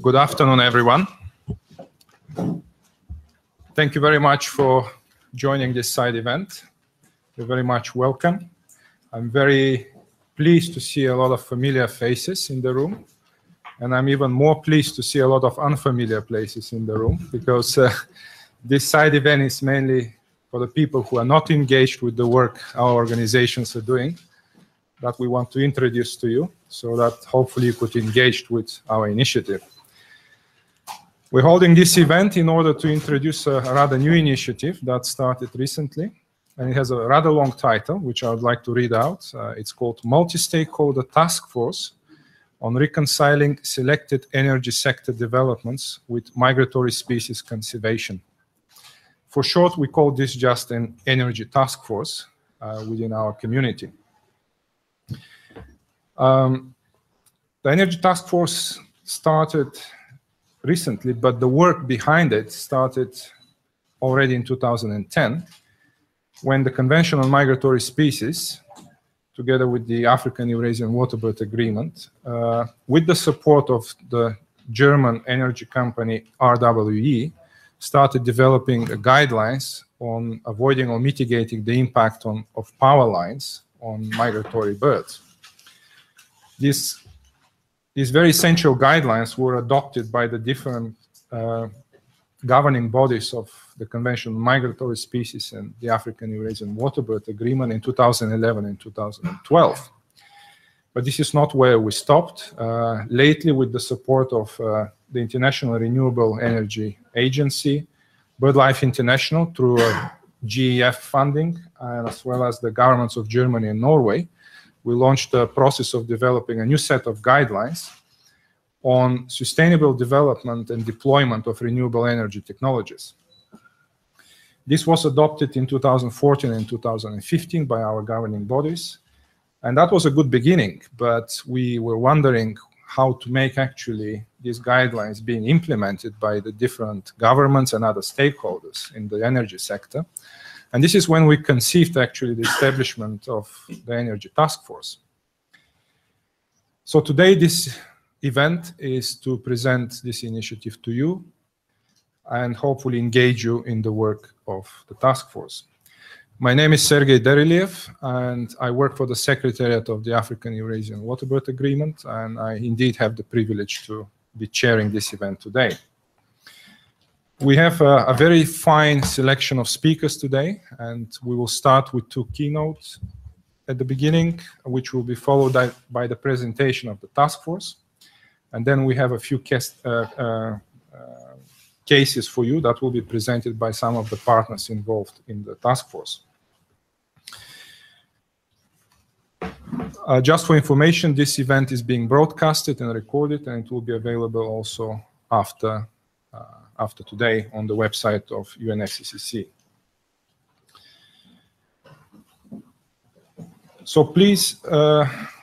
Good afternoon, everyone. Thank you very much for joining this side event. You're very much welcome. I'm very pleased to see a lot of familiar faces in the room, and I'm even more pleased to see a lot of unfamiliar places in the room, because this side event is mainly for the people who are not engaged with the work our organizations are doing, that we want to introduce to you, so that hopefully you could engage with our initiative. We're holding this event in order to introduce a rather new initiative that started recently, and it has a rather long title, which I would like to read out. It's called Multi-Stakeholder Task Force on Reconciling Selected Energy Sector Developments with Migratory Species Conservation. For short, we call this just an energy task force within our community. The Energy Task Force started recently, but the work behind it started already in 2010, when the Convention on Migratory Species, together with the African-Eurasian Waterbird Agreement, with the support of the German energy company RWE, started developing guidelines on avoiding or mitigating the impact of power lines on migratory birds. These very essential guidelines were adopted by the different governing bodies of the Convention on Migratory Species and the African-Eurasian Waterbird Agreement in 2011 and 2012. But this is not where we stopped. Lately, with the support of the International Renewable Energy Agency, BirdLife International, through GEF funding, as well as the governments of Germany and Norway, we launched the process of developing a new set of guidelines on sustainable development and deployment of renewable energy technologies. This was adopted in 2014 and 2015 by our governing bodies, and that was a good beginning, but we were wondering how to make actually these guidelines being implemented by the different governments and other stakeholders in the energy sector. And this is when we conceived actually the establishment of the Energy Task Force. So today this event is to present this initiative to you and hopefully engage you in the work of the task force. My name is Sergey Dereliev, and I work for the Secretariat of the African-Eurasian Waterbird Agreement, and I indeed have the privilege to be chairing this event today. We have a very fine selection of speakers today, and we will start with two keynotes at the beginning, which will be followed by the presentation of the task force. And then we have a few cases for you that will be presented by some of the partners involved in the task force. Just for information, this event is being broadcasted and recorded, and it will be available also after today on the website of UNFCCC. So please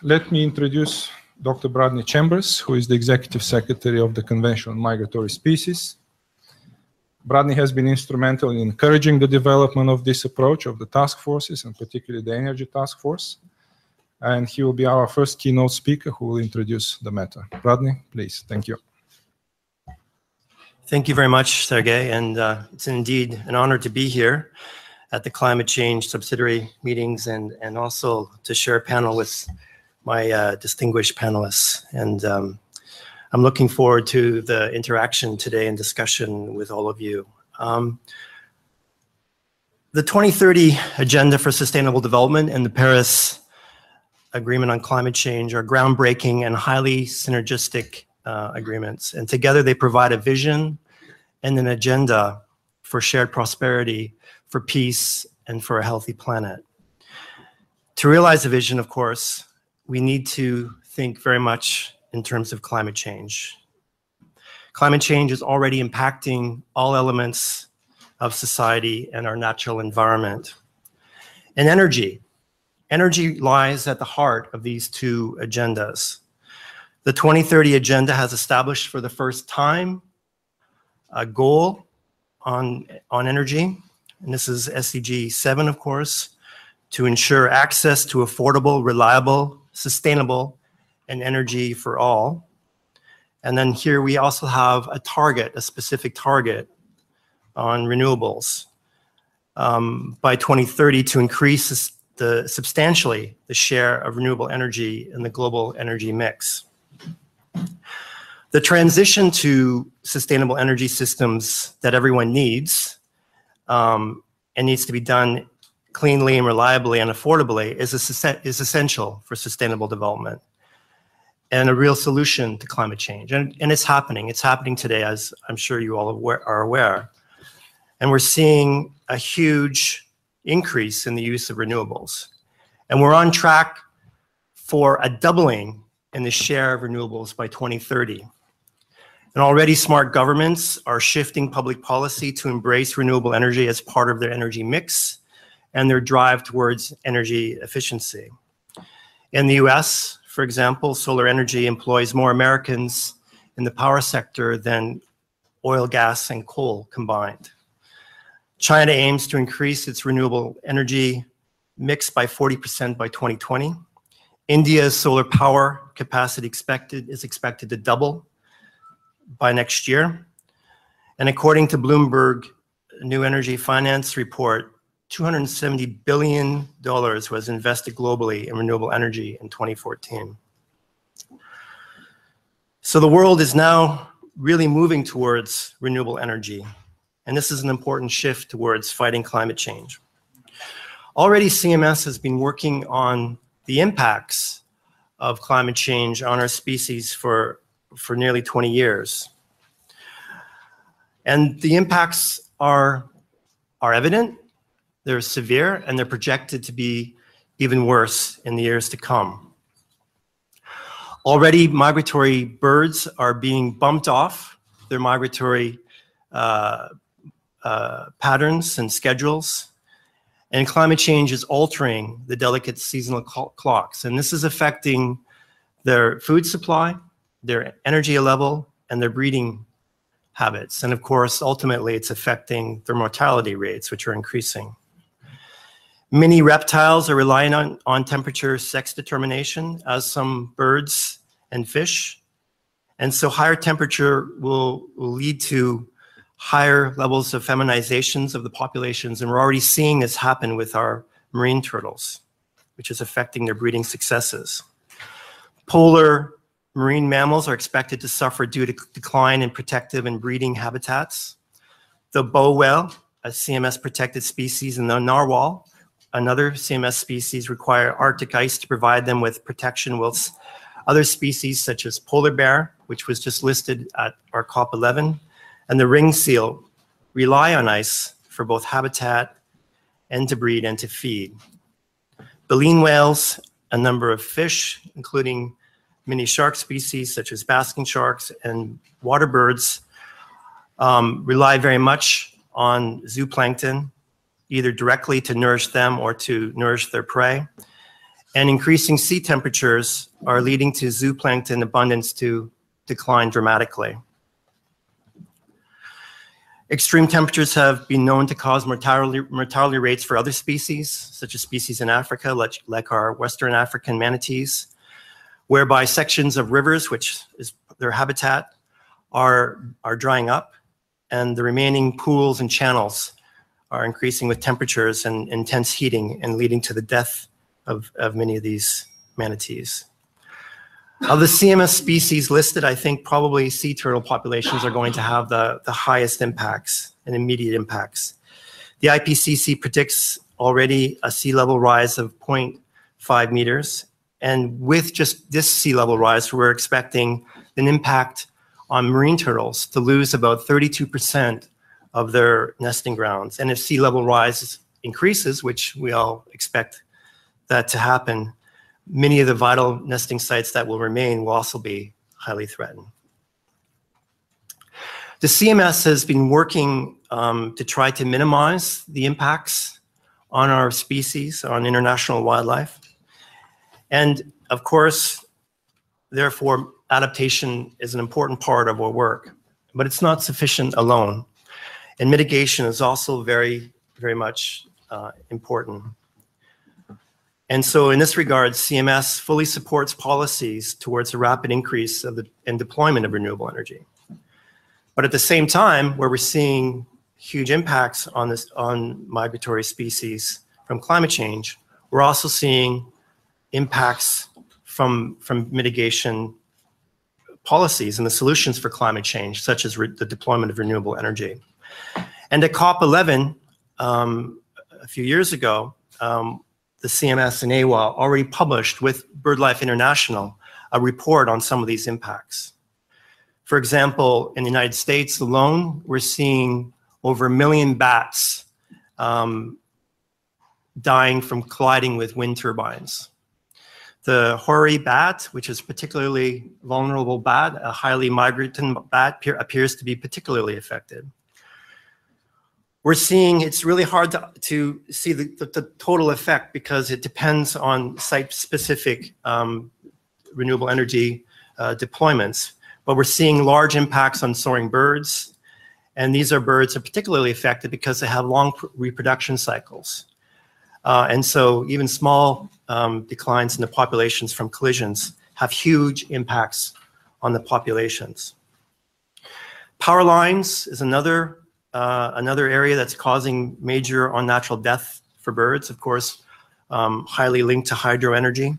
let me introduce Dr. Bradnee Chambers, who is the Executive Secretary of the Convention on Migratory Species. Bradnee has been instrumental in encouraging the development of this approach of the task forces, and particularly the Energy Task Force. And he will be our first keynote speaker who will introduce the matter. Bradnee, please. Thank you. Thank you very much, Sergey, and it's indeed an honor to be here at the climate change subsidiary meetings and also to share a panel with my distinguished panelists. And I'm looking forward to the interaction today and discussion with all of you. The 2030 Agenda for Sustainable Development and the Paris Agreement on Climate Change are groundbreaking and highly synergistic agreements, and together they provide a vision and an agenda for shared prosperity, for peace, and for a healthy planet. To realize the vision, of course, we need to think very much in terms of climate change. Climate change is already impacting all elements of society and our natural environment. And energy lies at the heart of these two agendas. The 2030 Agenda has established for the first time a goal on energy, and this is SDG 7, of course, to ensure access to affordable, reliable, sustainable, and energy for all. And then here we also have a target, a specific target on renewables by 2030 to increase substantially the share of renewable energy in the global energy mix. The transition to sustainable energy systems that everyone needs and needs to be done cleanly and reliably and affordably is essential for sustainable development and a real solution to climate change. And it's happening. It's happening today, as I'm sure you all are aware. And we're seeing a huge increase in the use of renewables. And we're on track for a doubling in the share of renewables by 2030. And already smart governments are shifting public policy to embrace renewable energy as part of their energy mix and their drive towards energy efficiency. In the US, for example, solar energy employs more Americans in the power sector than oil, gas, and coal combined. China aims to increase its renewable energy mix by 40% by 2020. India's solar power capacity is expected to double by next year. And according to Bloomberg New Energy Finance report, $270 billion was invested globally in renewable energy in 2014. So the world is now really moving towards renewable energy. And this is an important shift towards fighting climate change. Already CMS has been working on the impacts of climate change on our species for nearly 20 years. And the impacts are evident, they're severe, and they're projected to be even worse in the years to come. Already migratory birds are being bumped off their migratory patterns and schedules, and climate change is altering the delicate seasonal clocks, and this is affecting their food supply, their energy level, and their breeding habits. And of course, ultimately, it's affecting their mortality rates, which are increasing. Many reptiles are relying on temperature sex determination, as some birds and fish. And so higher temperature will lead to higher levels of feminizations of the populations. And we're already seeing this happen with our marine turtles, which is affecting their breeding successes. Polar marine mammals are expected to suffer due to decline in protective and breeding habitats. The bow whale, a CMS protected species, and the narwhal, another CMS species, require Arctic ice to provide them with protection, whilst other species such as polar bear, which was just listed at our COP11, and the ring seal rely on ice for both habitat and to breed and to feed. Baleen whales, a number of fish, including many shark species such as basking sharks and waterbirds, rely very much on zooplankton, either directly to nourish them or to nourish their prey. And increasing sea temperatures are leading to zooplankton abundance to decline dramatically. Extreme temperatures have been known to cause mortality rates for other species, such as species in Africa, like our Western African manatees, whereby sections of rivers, which is their habitat, are drying up, and the remaining pools and channels are increasing with temperatures and intense heating and leading to the death of many of these manatees. Of the CMS species listed, I think probably sea turtle populations are going to have the highest impacts and immediate impacts. The IPCC predicts already a sea level rise of 0.5 meters. And with just this sea level rise, we're expecting an impact on marine turtles to lose about 32% of their nesting grounds. And if sea level rise increases, which we all expect that to happen, many of the vital nesting sites that will remain will also be highly threatened. The CMS has been working to try to minimize the impacts on our species, on international wildlife. And of course, therefore, adaptation is an important part of our work, but it's not sufficient alone. And mitigation is also very, very much important. And so in this regard, CMS fully supports policies towards a rapid increase of and deployment of renewable energy. But at the same time, where we're seeing huge impacts on migratory species from climate change, we're also seeing impacts from mitigation policies and the solutions for climate change, such as the deployment of renewable energy. And at COP11, a few years ago, the CMS and AEWA already published with BirdLife International a report on some of these impacts. For example, in the United States alone, we're seeing over 1 million bats dying from colliding with wind turbines. The hoary bat, which is a particularly vulnerable bat, a highly migrant bat, appears to be particularly affected. We're seeing it's really hard to see the total effect because it depends on site-specific renewable energy deployments. But we're seeing large impacts on soaring birds, and these are birds that are particularly affected because they have long reproduction cycles. And so even small declines in the populations from collisions have huge impacts on the populations. Power lines is another area that's causing major unnatural death for birds, of course, highly linked to hydro energy.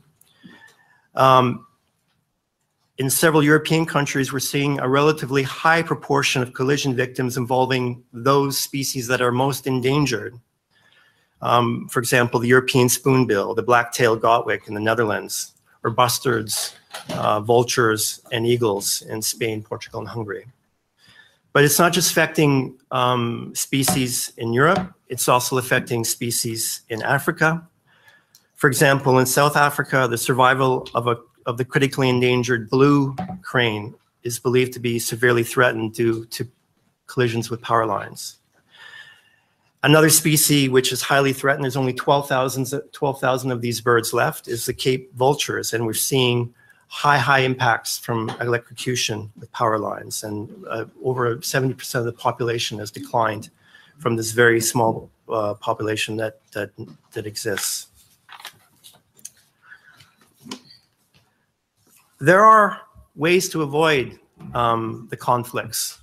In several European countries, we're seeing a relatively high proportion of collision victims involving those species that are most endangered. For example, the European spoonbill, the black-tailed godwit in the Netherlands, or bustards, vultures, and eagles in Spain, Portugal, and Hungary. But it's not just affecting species in Europe, it's also affecting species in Africa. For example, in South Africa, the survival of the critically endangered blue crane is believed to be severely threatened due to collisions with power lines. Another species which is highly threatened, there's only 12,000 of these birds left, is the Cape vultures, and we're seeing high impacts from electrocution with power lines, and over 70% of the population has declined from this very small population that exists. There are ways to avoid the conflicts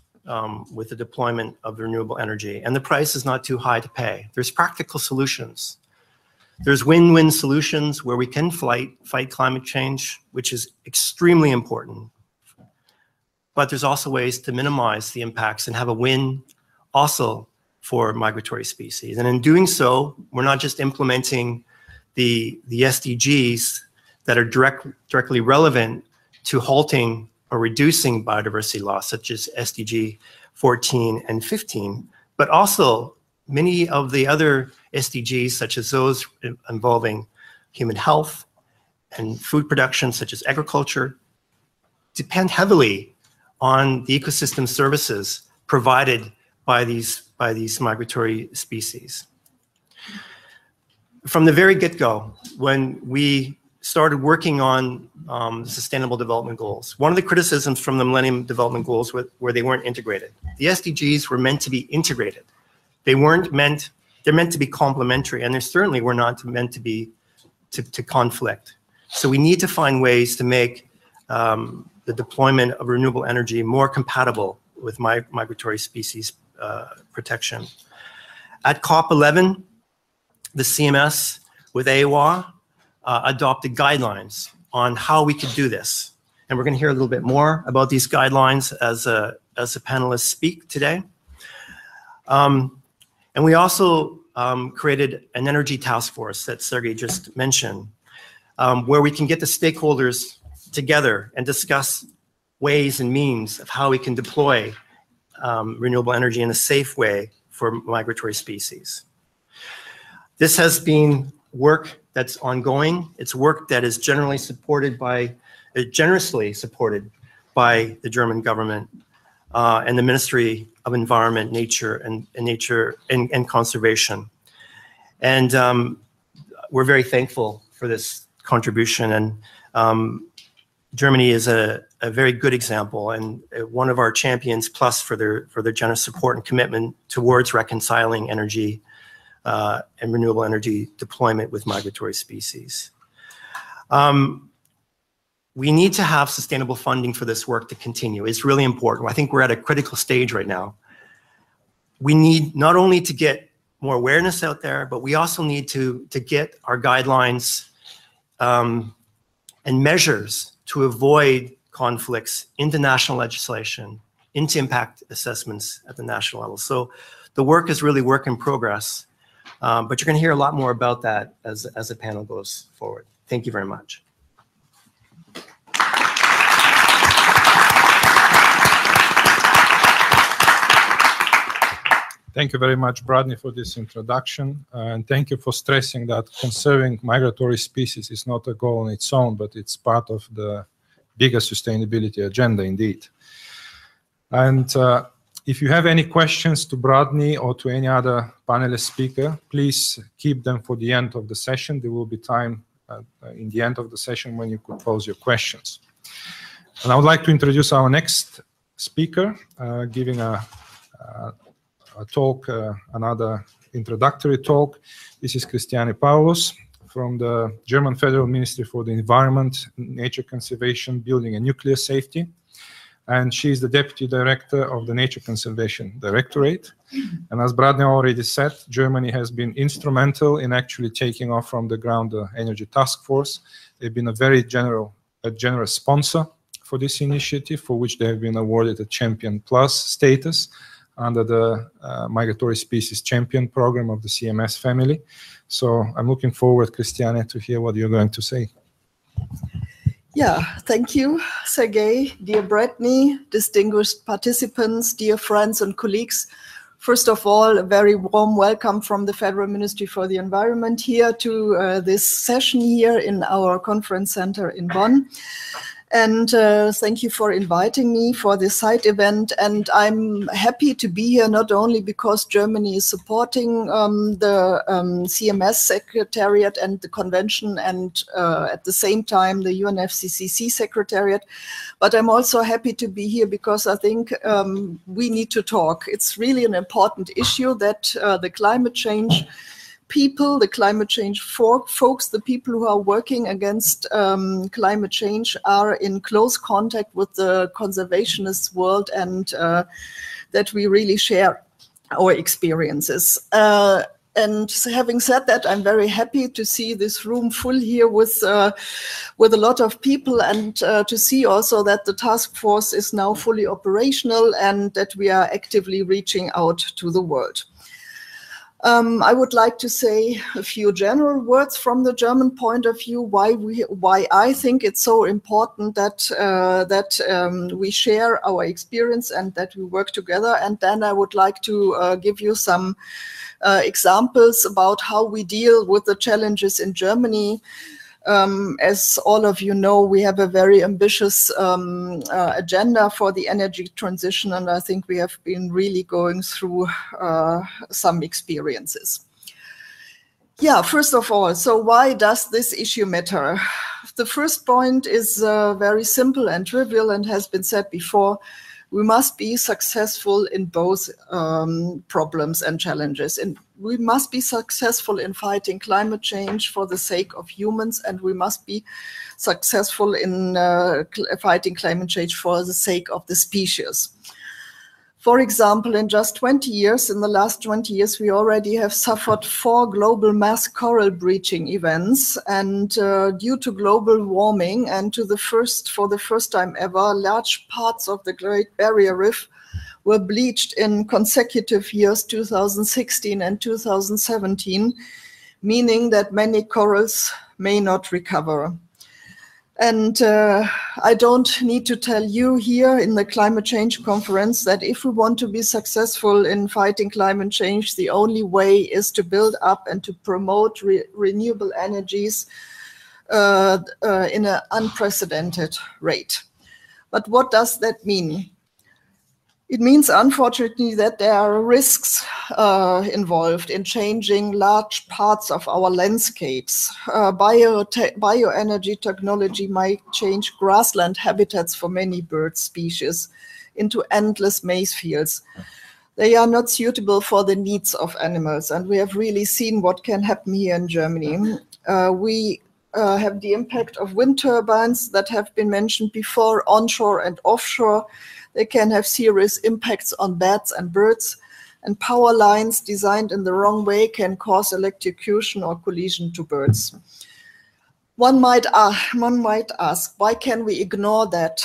with the deployment of renewable energy, and the price is not too high to pay. There's practical solutions. There's win-win solutions where we can fight climate change, which is extremely important. But there's also ways to minimize the impacts and have a win also for migratory species. And in doing so, we're not just implementing the SDGs that are directly relevant to halting or reducing biodiversity loss, such as SDG 14 and 15, but also many of the other SDGs, such as those involving human health and food production, such as agriculture, depend heavily on the ecosystem services provided by these migratory species. From the very get-go, when we started working on Sustainable Development Goals, one of the criticisms from the Millennium Development Goals were they weren't integrated. The SDGs were meant to be integrated. They're meant to be complementary, and they certainly were not meant to be to conflict. So we need to find ways to make the deployment of renewable energy more compatible with migratory species protection. At COP11, the CMS with AEWA adopted guidelines on how we could do this. And we're going to hear a little bit more about these guidelines as the panelists speak today. And we also created an energy task force that Sergey just mentioned, where we can get the stakeholders together and discuss ways and means of how we can deploy renewable energy in a safe way for migratory species. This has been work that's ongoing. It's work that is generously supported by the German government and the Ministry of Environment, Nature, and Conservation. And we're very thankful for this contribution. And Germany is a very good example and one of our champions, plus for their generous support and commitment towards reconciling energy and renewable energy deployment with migratory species. We need to have sustainable funding for this work to continue. It's really important. I think we're at a critical stage right now. We need not only to get more awareness out there, but we also need to get our guidelines and measures to avoid conflicts into national legislation, into impact assessments at the national level. So the work is really work in progress, but you're going to hear a lot more about that as the panel goes forward. Thank you very much. Thank you very much, Bradnee, for this introduction. And thank you for stressing that conserving migratory species is not a goal on its own, but it's part of the bigger sustainability agenda indeed. And if you have any questions to Bradnee or to any other panelist speaker, please keep them for the end of the session. There will be time in the end of the session when you could pose your questions. And I would like to introduce our next speaker, giving a talk, another introductory talk. This is Christiane Paulus from the German Federal Ministry for the Environment, Nature Conservation, Building and Nuclear Safety. And she is the Deputy Director of the Nature Conservation Directorate. And as Bradnee already said, Germany has been instrumental in actually taking off from the ground the Energy Task Force. They've been a very generous sponsor for this initiative, for which they have been awarded a Champion Plus status under the Migratory Species Champion program of the CMS family. So I'm looking forward, Christiane, to hear what you're going to say. Yeah, thank you, Sergey, dear Bradnee, distinguished participants, dear friends and colleagues. First of all, a very warm welcome from the Federal Ministry for the Environment here to this session here in our conference center in Bonn. And thank you for inviting me for this side event. And I'm happy to be here not only because Germany is supporting the CMS Secretariat and the convention, and at the same time the UNFCCC Secretariat, but I'm also happy to be here because I think we need to talk. It's really an important issue that the climate change people, the climate change folks, the people who are working against climate change are in close contact with the conservationist world, and that we really share our experiences. And having said that, I'm very happy to see this room full here with a lot of people, and to see also that the task force is now fully operational and that we are actively reaching out to the world. I would like to say a few general words from the German point of view, why I think it's so important that we share our experience and that we work together. And then I would like to give you some examples about how we deal with the challenges in Germany. As all of you know, we have a very ambitious agenda for the energy transition, and I think we have been really going through some experiences. Yeah, first of all, so why does this issue matter? The first point is very simple and trivial and has been said before. We must be successful in both problems and challenges. And we must be successful in fighting climate change for the sake of humans, and we must be successful in fighting climate change for the sake of the species. For example, in just 20 years, in the last 20 years, we already have suffered 4 global mass coral bleaching events. And due to global warming and for the first time ever, large parts of the Great Barrier Reef were bleached in consecutive years, 2016 and 2017, meaning that many corals may not recover. And I don't need to tell you here in the climate change conference that if we want to be successful in fighting climate change, the only way is to build up and to promote renewable energies in an unprecedented rate. But what does that mean? It means, unfortunately, that there are risks involved in changing large parts of our landscapes. Bioenergy technology might change grassland habitats for many bird species into endless maize fields. They are not suitable for the needs of animals, and we have really seen what can happen here in Germany. We have the impact of wind turbines that have been mentioned before, onshore and offshore. They can have serious impacts on bats and birds, and power lines designed in the wrong way can cause electrocution or collision to birds. One might ask, why can we ignore that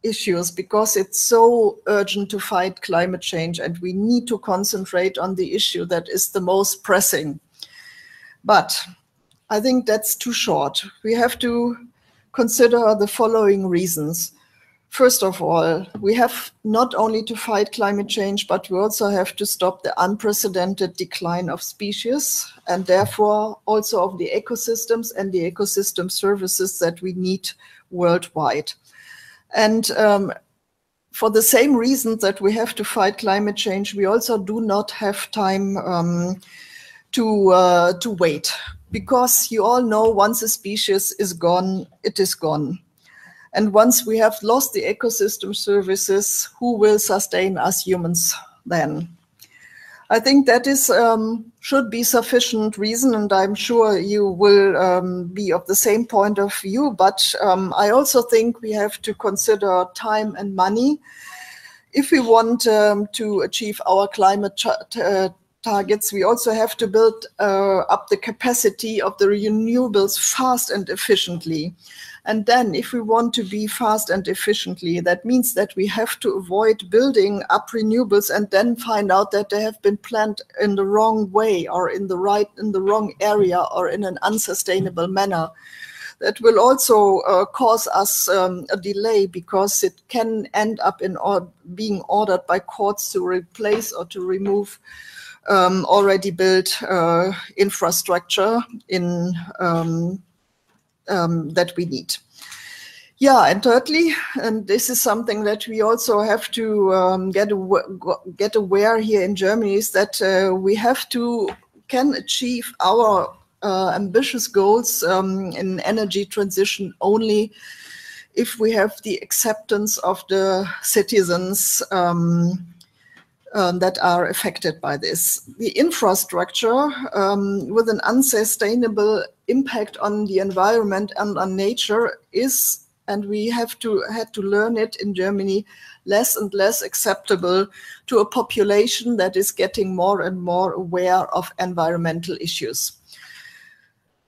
issues? Because it's so urgent to fight climate change, and we need to concentrate on the issue that is the most pressing. But I think that's too short. We have to consider the following reasons. First of all, we have not only to fight climate change, but we also have to stop the unprecedented decline of species, and therefore also of the ecosystems and the ecosystem services that we need worldwide. And for the same reason that we have to fight climate change, we also do not have time to wait. Because you all know, once a species is gone, it is gone. And once we have lost the ecosystem services, who will sustain us humans then? I think that is should be sufficient reason, and I'm sure you will be of the same point of view. But I also think we have to consider time and money. If we want to achieve our climate targets, we also have to build up the capacity of the renewables fast and efficiently. And then if we want to be fast and efficiently, that means that we have to avoid building up renewables and then find out that they have been planned in the wrong way, or in the wrong area, or in an unsustainable manner. That will also cause us a delay, because it can end up in being ordered by courts to replace or to remove already built infrastructure in that we need. Yeah, and thirdly, and this is something that we also have to get aware here in Germany, is that we can achieve our ambitious goals in energy transition only if we have the acceptance of the citizens that are affected by this. The infrastructure with an unsustainable impact on the environment and on nature is, and we had to learn it in Germany, less and less acceptable to a population that is getting more and more aware of environmental issues.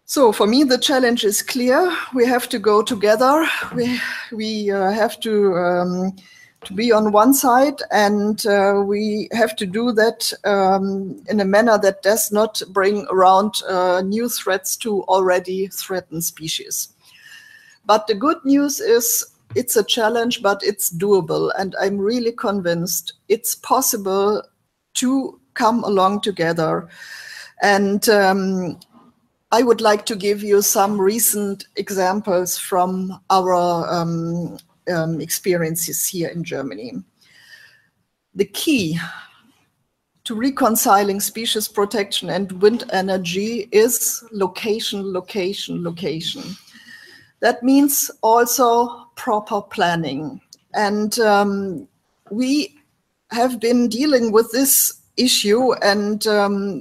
So for me, the challenge is clear. We have to go together. We have to be on one side, and we have to do that in a manner that does not bring around new threats to already threatened species. But the good news is it's a challenge, but it's doable, and I'm really convinced it's possible to come along together. And I would like to give you some recent examples from our experiences here in Germany. The key to reconciling species protection and wind energy is location, location, location. That means also proper planning. And we have been dealing with this issue, and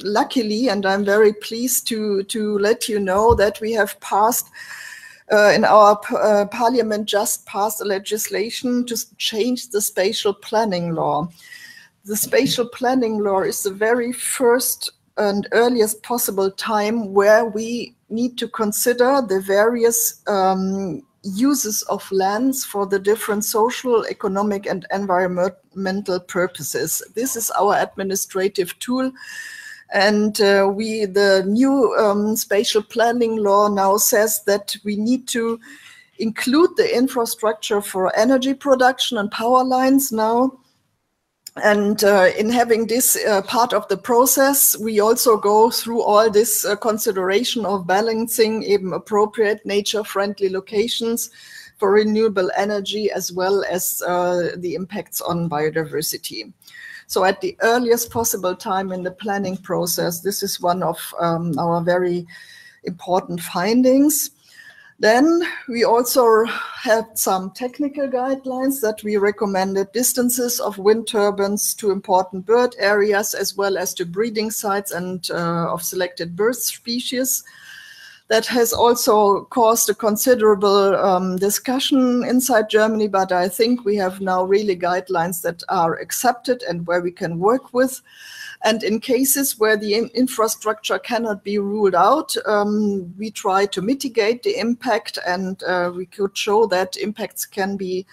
luckily, and I'm very pleased to let you know that we have passed in our parliament just passed a legislation to change the spatial planning law. The spatial planning law is the very first and earliest possible time where we need to consider the various uses of lands for the different social, economic, and environmental purposes. This is our administrative tool. And the new spatial planning law now says that we need to include the infrastructure for energy production and power lines now. And in having this part of the process, we also go through all this consideration of balancing even appropriate nature-friendly locations for renewable energy, as well as the impacts on biodiversity. So at the earliest possible time in the planning process, this is one of our very important findings. Then we also had some technical guidelines that we recommended distances of wind turbines to important bird areas, as well as to breeding sites and of selected bird species. That has also caused a considerable discussion inside Germany, but I think we have now really guidelines that are accepted and where we can work with. And in cases where the infrastructure cannot be ruled out, we try to mitigate the impact, and we could show that impacts can be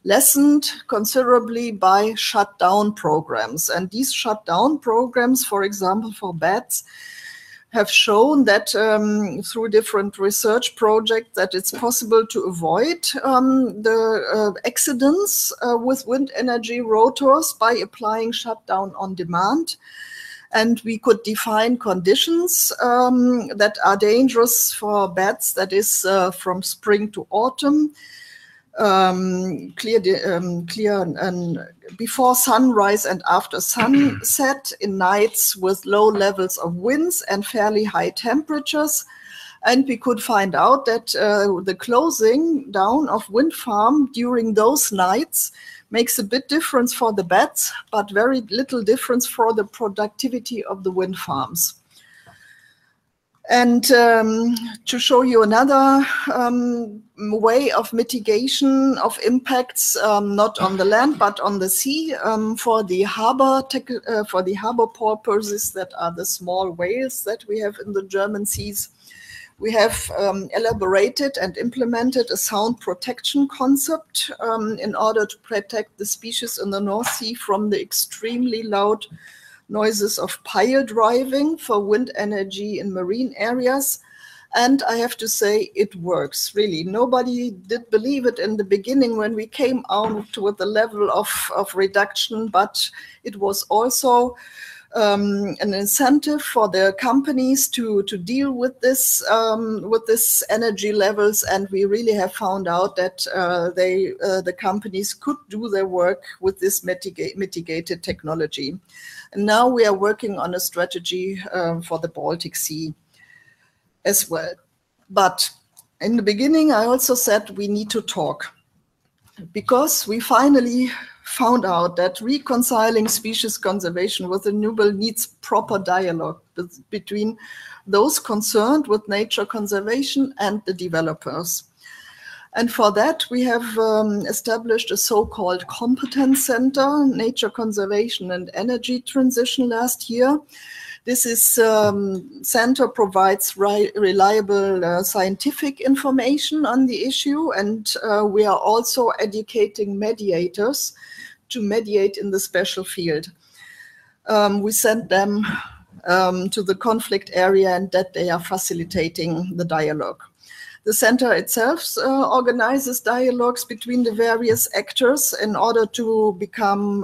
lessened considerably by shutdown programs. And these shutdown programs, for example, for bats, have shown that through different research projects that it's possible to avoid the accidents with wind energy rotors by applying shutdown on demand. And we could define conditions that are dangerous for bats, that is from spring to autumn, before sunrise and after sunset, in nights with low levels of winds and fairly high temperatures. And we could find out that the closing down of wind farm during those nights makes a bit difference for the bats, but very little difference for the productivity of the wind farms. And to show you another way of mitigation of impacts, not on the land but on the sea, for the harbor porpoises, that are the small whales that we have in the German seas, we have elaborated and implemented a sound protection concept in order to protect the species in the North Sea from the extremely loud noises of pile driving for wind energy in marine areas. And I have to say, it works, really. Nobody did believe it in the beginning when we came out with the level of reduction, but it was also an incentive for the companies to deal with this energy levels. And we really have found out that the companies could do their work with this mitigated technology. And now we are working on a strategy for the Baltic Sea as well. But in the beginning, I also said we need to talk, because we finally found out that reconciling species conservation with renewable needs proper dialogue between those concerned with nature conservation and the developers. And for that, we have established a so-called Competence Center, Nature Conservation and Energy Transition, last year. This center provides reliable scientific information on the issue, and we are also educating mediators to mediate in the special field. We send them to the conflict area, and that they are facilitating the dialogue. The center itself organizes dialogues between the various actors in order to come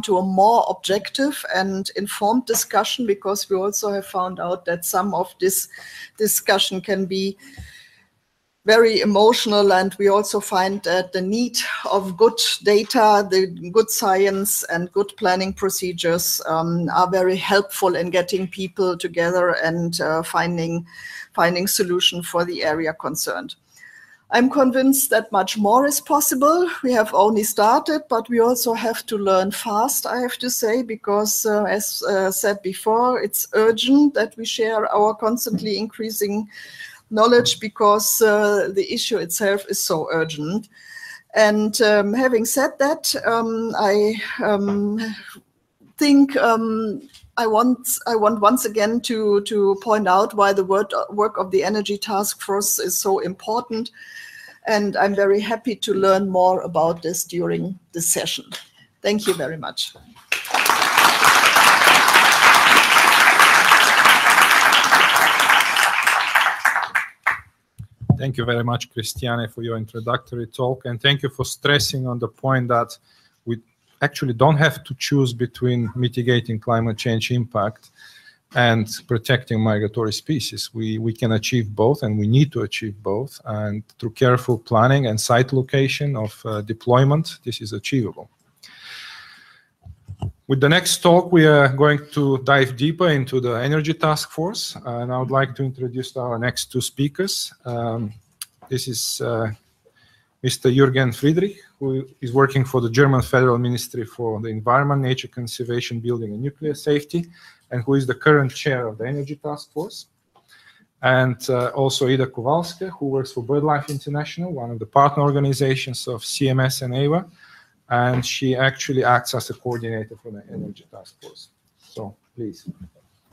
to a more objective and informed discussion, because we also have found out that some of this discussion can be very emotional, and we also find that the need of good data, the good science and good planning procedures are very helpful in getting people together and finding solution for the area concerned. I'm convinced that much more is possible. We have only started, but we also have to learn fast, I have to say, because as said before, it's urgent that we share our constantly increasing knowledge, because the issue itself is so urgent. And having said that, I think I want once again to point out why the work of the Energy Task Force is so important. And I'm very happy to learn more about this during this session. Thank you very much. Thank you very much, Christiane, for your introductory talk. And thank you for stressing on the point that we actually don't have to choose between mitigating climate change impact and protecting migratory species. We can achieve both, and we need to achieve both. And through careful planning and site location of deployment, this is achievable. With the next talk, we are going to dive deeper into the Energy Task Force, and I would like to introduce our next two speakers. This is Mr. Jürgen Friedrich, who is working for the German Federal Ministry for the Environment, Nature Conservation, Building and Nuclear Safety, and who is the current chair of the Energy Task Force. And also Ida Kowalska, who works for BirdLife International, one of the partner organizations of CMS and AEWA, and she actually acts as a coordinator for the Energy Task Force. So, please.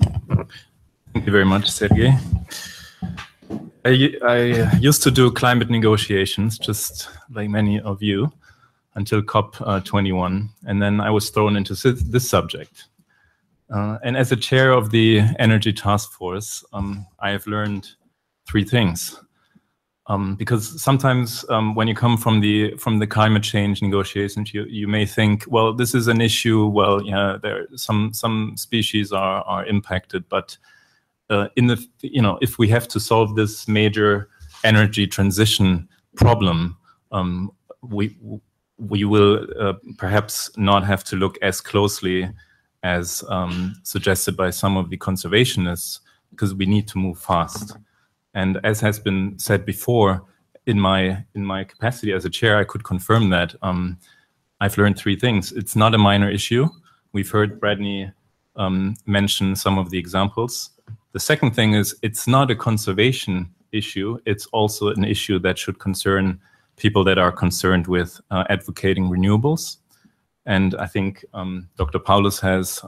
Thank you very much, Sergey. I used to do climate negotiations, just like many of you, until COP21, and then I was thrown into this subject. And as a chair of the Energy Task Force, I have learned three things. Because sometimes when you come from the climate change negotiations, you may think, well, this is an issue. Well, yeah, there some species are impacted, but if we have to solve this major energy transition problem, we will perhaps not have to look as closely as suggested by some of the conservationists, because we need to move fast. And as has been said before, in my capacity as a chair, I could confirm that I've learned three things. It's not a minor issue. We've heard Bradnee mention some of the examples. The second thing is it's not a conservation issue. It's also an issue that should concern people that are concerned with advocating renewables. And I think Dr. Paulus has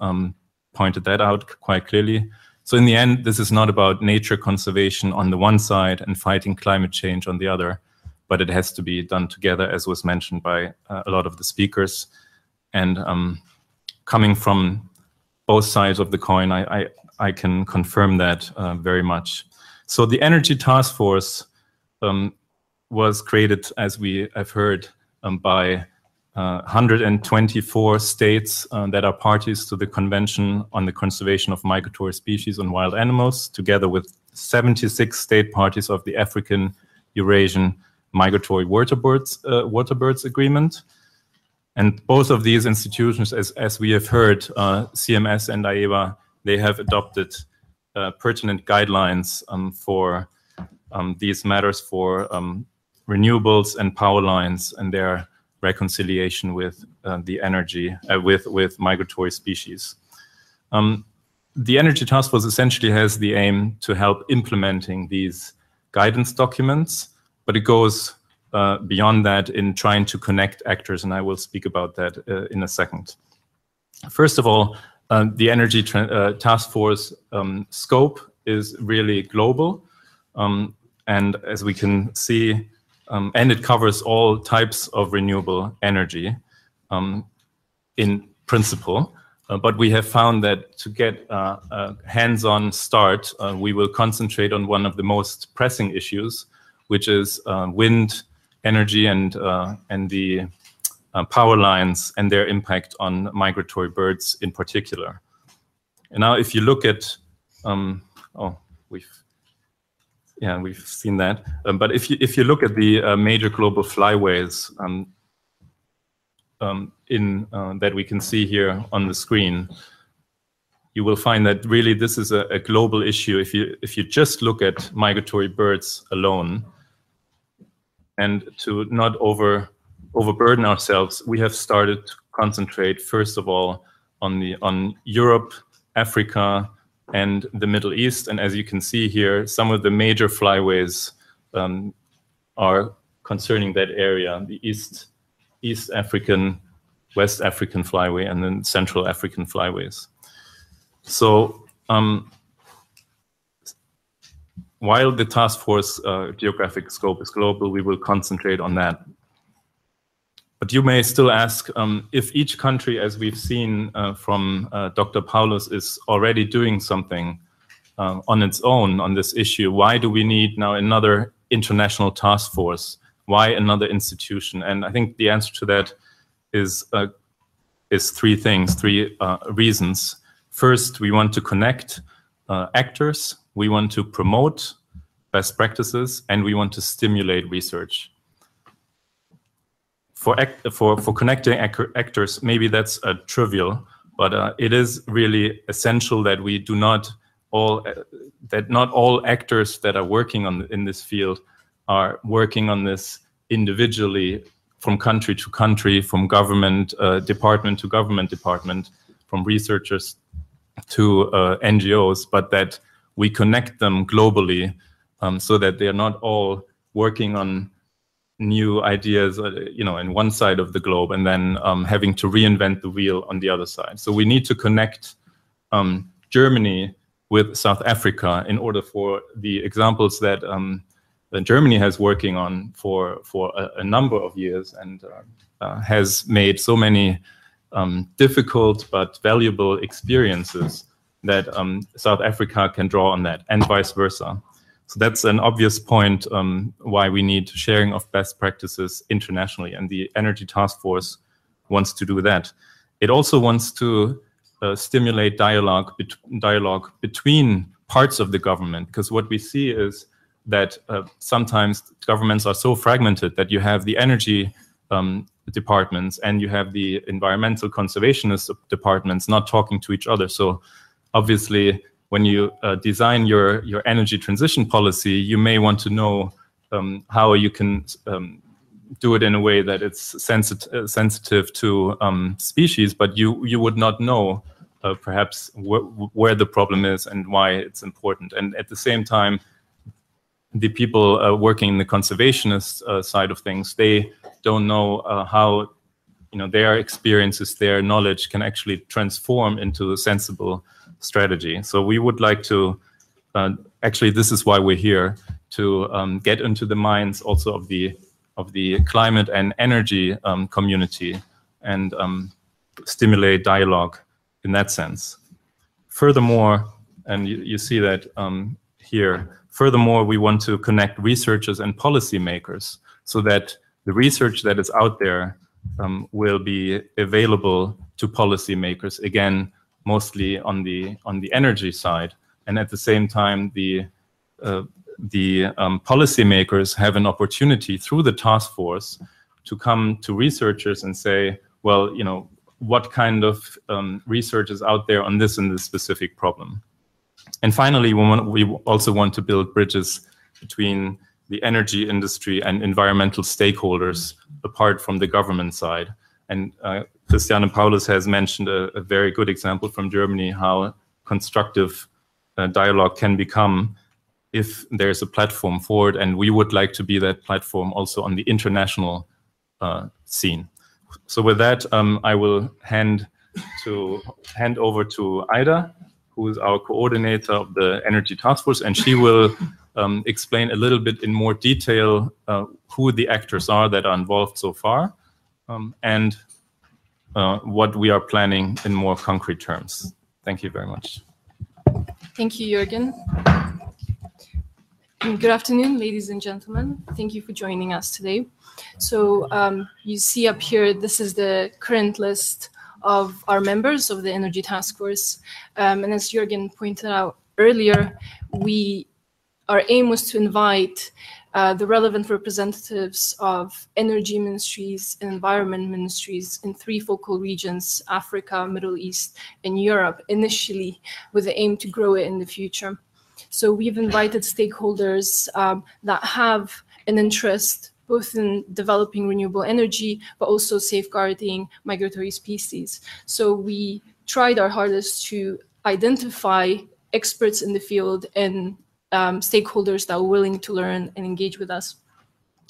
pointed that out quite clearly. So in the end, this is not about nature conservation on the one side and fighting climate change on the other, but it has to be done together, as was mentioned by a lot of the speakers. And coming from both sides of the coin, I can confirm that very much. So the Energy Task Force was created, as we have heard, by 124 states that are parties to the Convention on the Conservation of Migratory Species and Wild Animals, together with 76 state parties of the African-Eurasian Migratory Waterbirds Agreement. And both of these institutions, as we have heard, CMS and AEWA, they have adopted pertinent guidelines for these matters for renewables and power lines and their reconciliation with the energy, with migratory species. The Energy Task Force essentially has the aim to help implementing these guidance documents, but it goes beyond that in trying to connect actors, and I will speak about that in a second. First of all, the Energy Task Force scope is really global, and as we can see, and it covers all types of renewable energy in principle. But we have found that to get a hands-on start, we will concentrate on one of the most pressing issues, which is wind energy and the power lines and their impact on migratory birds in particular. And now if you look at, we've seen that. But if you look at the major global flyways that we can see here on the screen, you will find that really this is a global issue. If you just look at migratory birds alone, and to not overburden ourselves, we have started to concentrate first of all on Europe, Africa, and the Middle East. And as you can see here, some of the major flyways are concerning that area: the East African, West African flyway, and then Central African flyways. So while the task force geographic scope is global, we will concentrate on that. But you may still ask if each country, as we've seen from Dr. Paulus, is already doing something on its own on this issue, why do we need now another international task force? Why another institution? And I think the answer to that is three things, three reasons. First, we want to connect actors, we want to promote best practices, and we want to stimulate research. For connecting actors, maybe that's a trivial But it is really essential that we do not all, that not all actors that are working in this field are working on this individually from country to country, from government department to government department, from researchers to NGOs, but that we connect them globally so that they are not all working on new ideas, in one side of the globe, and then having to reinvent the wheel on the other side. So we need to connect Germany with South Africa in order for the examples that Germany has working on for a number of years and has made so many difficult but valuable experiences that South Africa can draw on that, and vice versa. So that's an obvious point why we need sharing of best practices internationally, and the Energy Task Force wants to do that. It also wants to stimulate dialogue between parts of the government, because what we see is that sometimes governments are so fragmented that you have the energy departments and you have the environmental conservationist departments not talking to each other. So obviously, when you design your energy transition policy, you may want to know how you can do it in a way that it's sensitive to species, but you would not know perhaps where the problem is and why it's important. And at the same time, the people working in the conservationist side of things, they don't know how their experiences, their knowledge can actually transform into a sensible strategy. So we would like to, actually this is why we're here, to get into the minds also of the climate and energy community and stimulate dialogue in that sense. Furthermore, and you see that here, furthermore, we want to connect researchers and policymakers so that the research that is out there will be available to policymakers, again, mostly on the energy side, and at the same time, the policymakers have an opportunity through the task force to come to researchers and say, well, what kind of research is out there on this and this specific problem. And finally, we also want to build bridges between the energy industry and environmental stakeholders apart from the government side. And Christiane and Paulus has mentioned a very good example from Germany, how constructive dialogue can become if there's a platform for it. And we would like to be that platform also on the international scene. So with that, I will hand over to Ida, who is our coordinator of the Energy Task Force, and she will explain a little bit in more detail who the actors are that are involved so far, and what we are planning in more concrete terms. Thank you very much. Thank you, Jürgen. Good afternoon, ladies and gentlemen. Thank you for joining us today. So you see up here, this is the current list of our members of the Energy Task Force. And as Jürgen pointed out earlier, our aim was to invite the relevant representatives of energy ministries and environment ministries in 3 focal regions, Africa, Middle East, and Europe, initially with the aim to grow it in the future. So we've invited stakeholders that have an interest both in developing renewable energy, but also safeguarding migratory species. So we tried our hardest to identify experts in the field and stakeholders that are willing to learn and engage with us.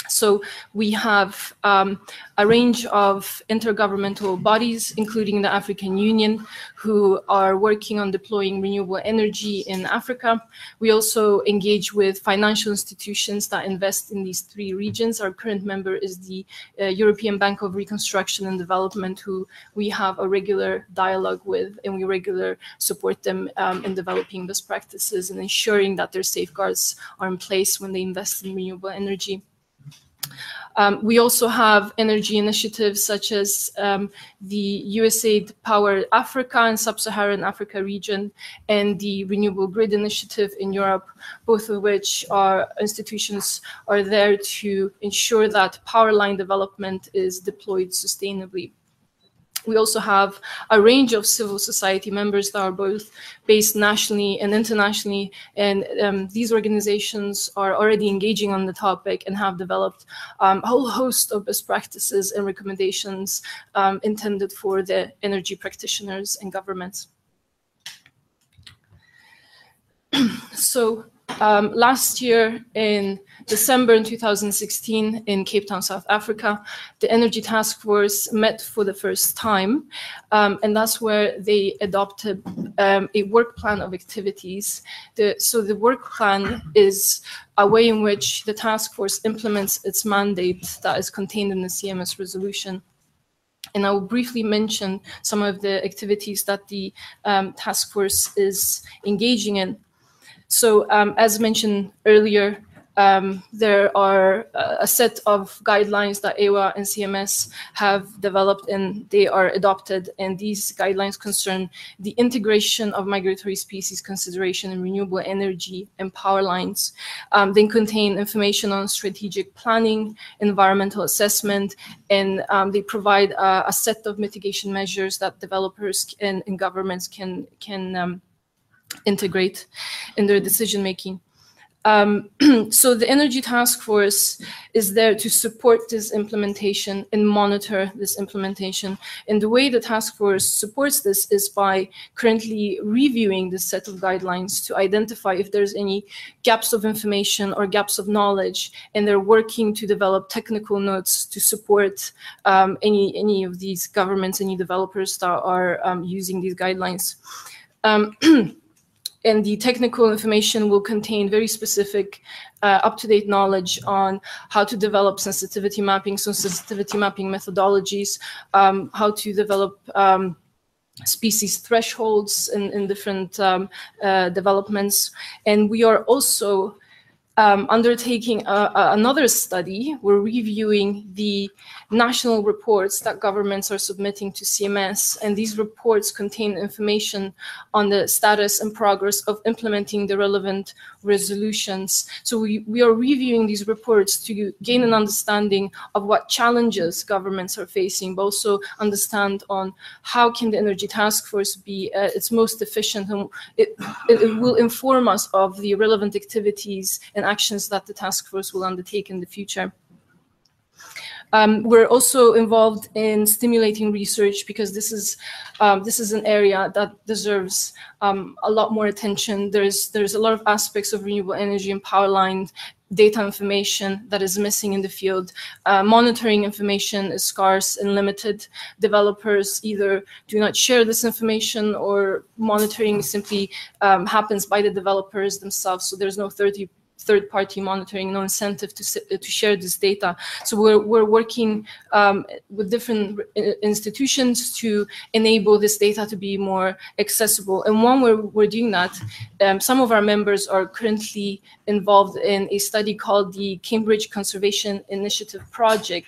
So we have a range of intergovernmental bodies, including the African Union, who are working on deploying renewable energy in Africa. We also engage with financial institutions that invest in these 3 regions. Our current member is the European Bank of Reconstruction and Development, who we have a regular dialogue with, and we regularly support them in developing best practices and ensuring that their safeguards are in place when they invest in renewable energy. We also have energy initiatives such as the USAID Power Africa and Sub-Saharan Africa region and the Renewable Grid Initiative in Europe, both of which are institutions are there to ensure that power line development is deployed sustainably. We also have a range of civil society members that are both based nationally and internationally, and these organizations are already engaging on the topic and have developed a whole host of best practices and recommendations intended for the energy practitioners and governments. So last year in December in 2016 in Cape Town, South Africa, the Energy Task Force met for the first time, and that's where they adopted a work plan of activities. So the work plan is a way in which the task force implements its mandate that is contained in the CMS resolution. And I will briefly mention some of the activities that the task force is engaging in. So as mentioned earlier, there are a set of guidelines that AEWA and CMS have developed and they are adopted, and these guidelines concern the integration of migratory species consideration in renewable energy and power lines. They contain information on strategic planning, environmental assessment, and they provide a set of mitigation measures that developers and governments can integrate in their decision-making. So the Energy Task Force is there to support this implementation and monitor this implementation. And the way the task force supports this is by currently reviewing this set of guidelines to identify if there's any gaps of information or gaps of knowledge, and they're working to develop technical notes to support any of these governments, any developers that are using these guidelines. And the technical information will contain very specific, up-to-date knowledge on how to develop sensitivity mapping, so sensitivity mapping methodologies, how to develop species thresholds in different developments. And we are also undertaking another study. We're reviewing the national reports that governments are submitting to CMS, and these reports contain information on the status and progress of implementing the relevant resolutions. So we are reviewing these reports to gain an understanding of what challenges governments are facing, but also understand on how can the Energy Task Force be its most efficient, and it will inform us of the relevant activities and actions that the task force will undertake in the future. We're also involved in stimulating research because this is an area that deserves a lot more attention. There's a lot of aspects of renewable energy and power line data information that is missing in the field. Monitoring information is scarce and limited. Developers either do not share this information, or monitoring simply happens by the developers themselves. So there's no third-party monitoring, no incentive to share this data. So we're working with different institutions to enable this data to be more accessible. And one where we're doing that, some of our members are currently involved in a study called the Cambridge Conservation Initiative Project.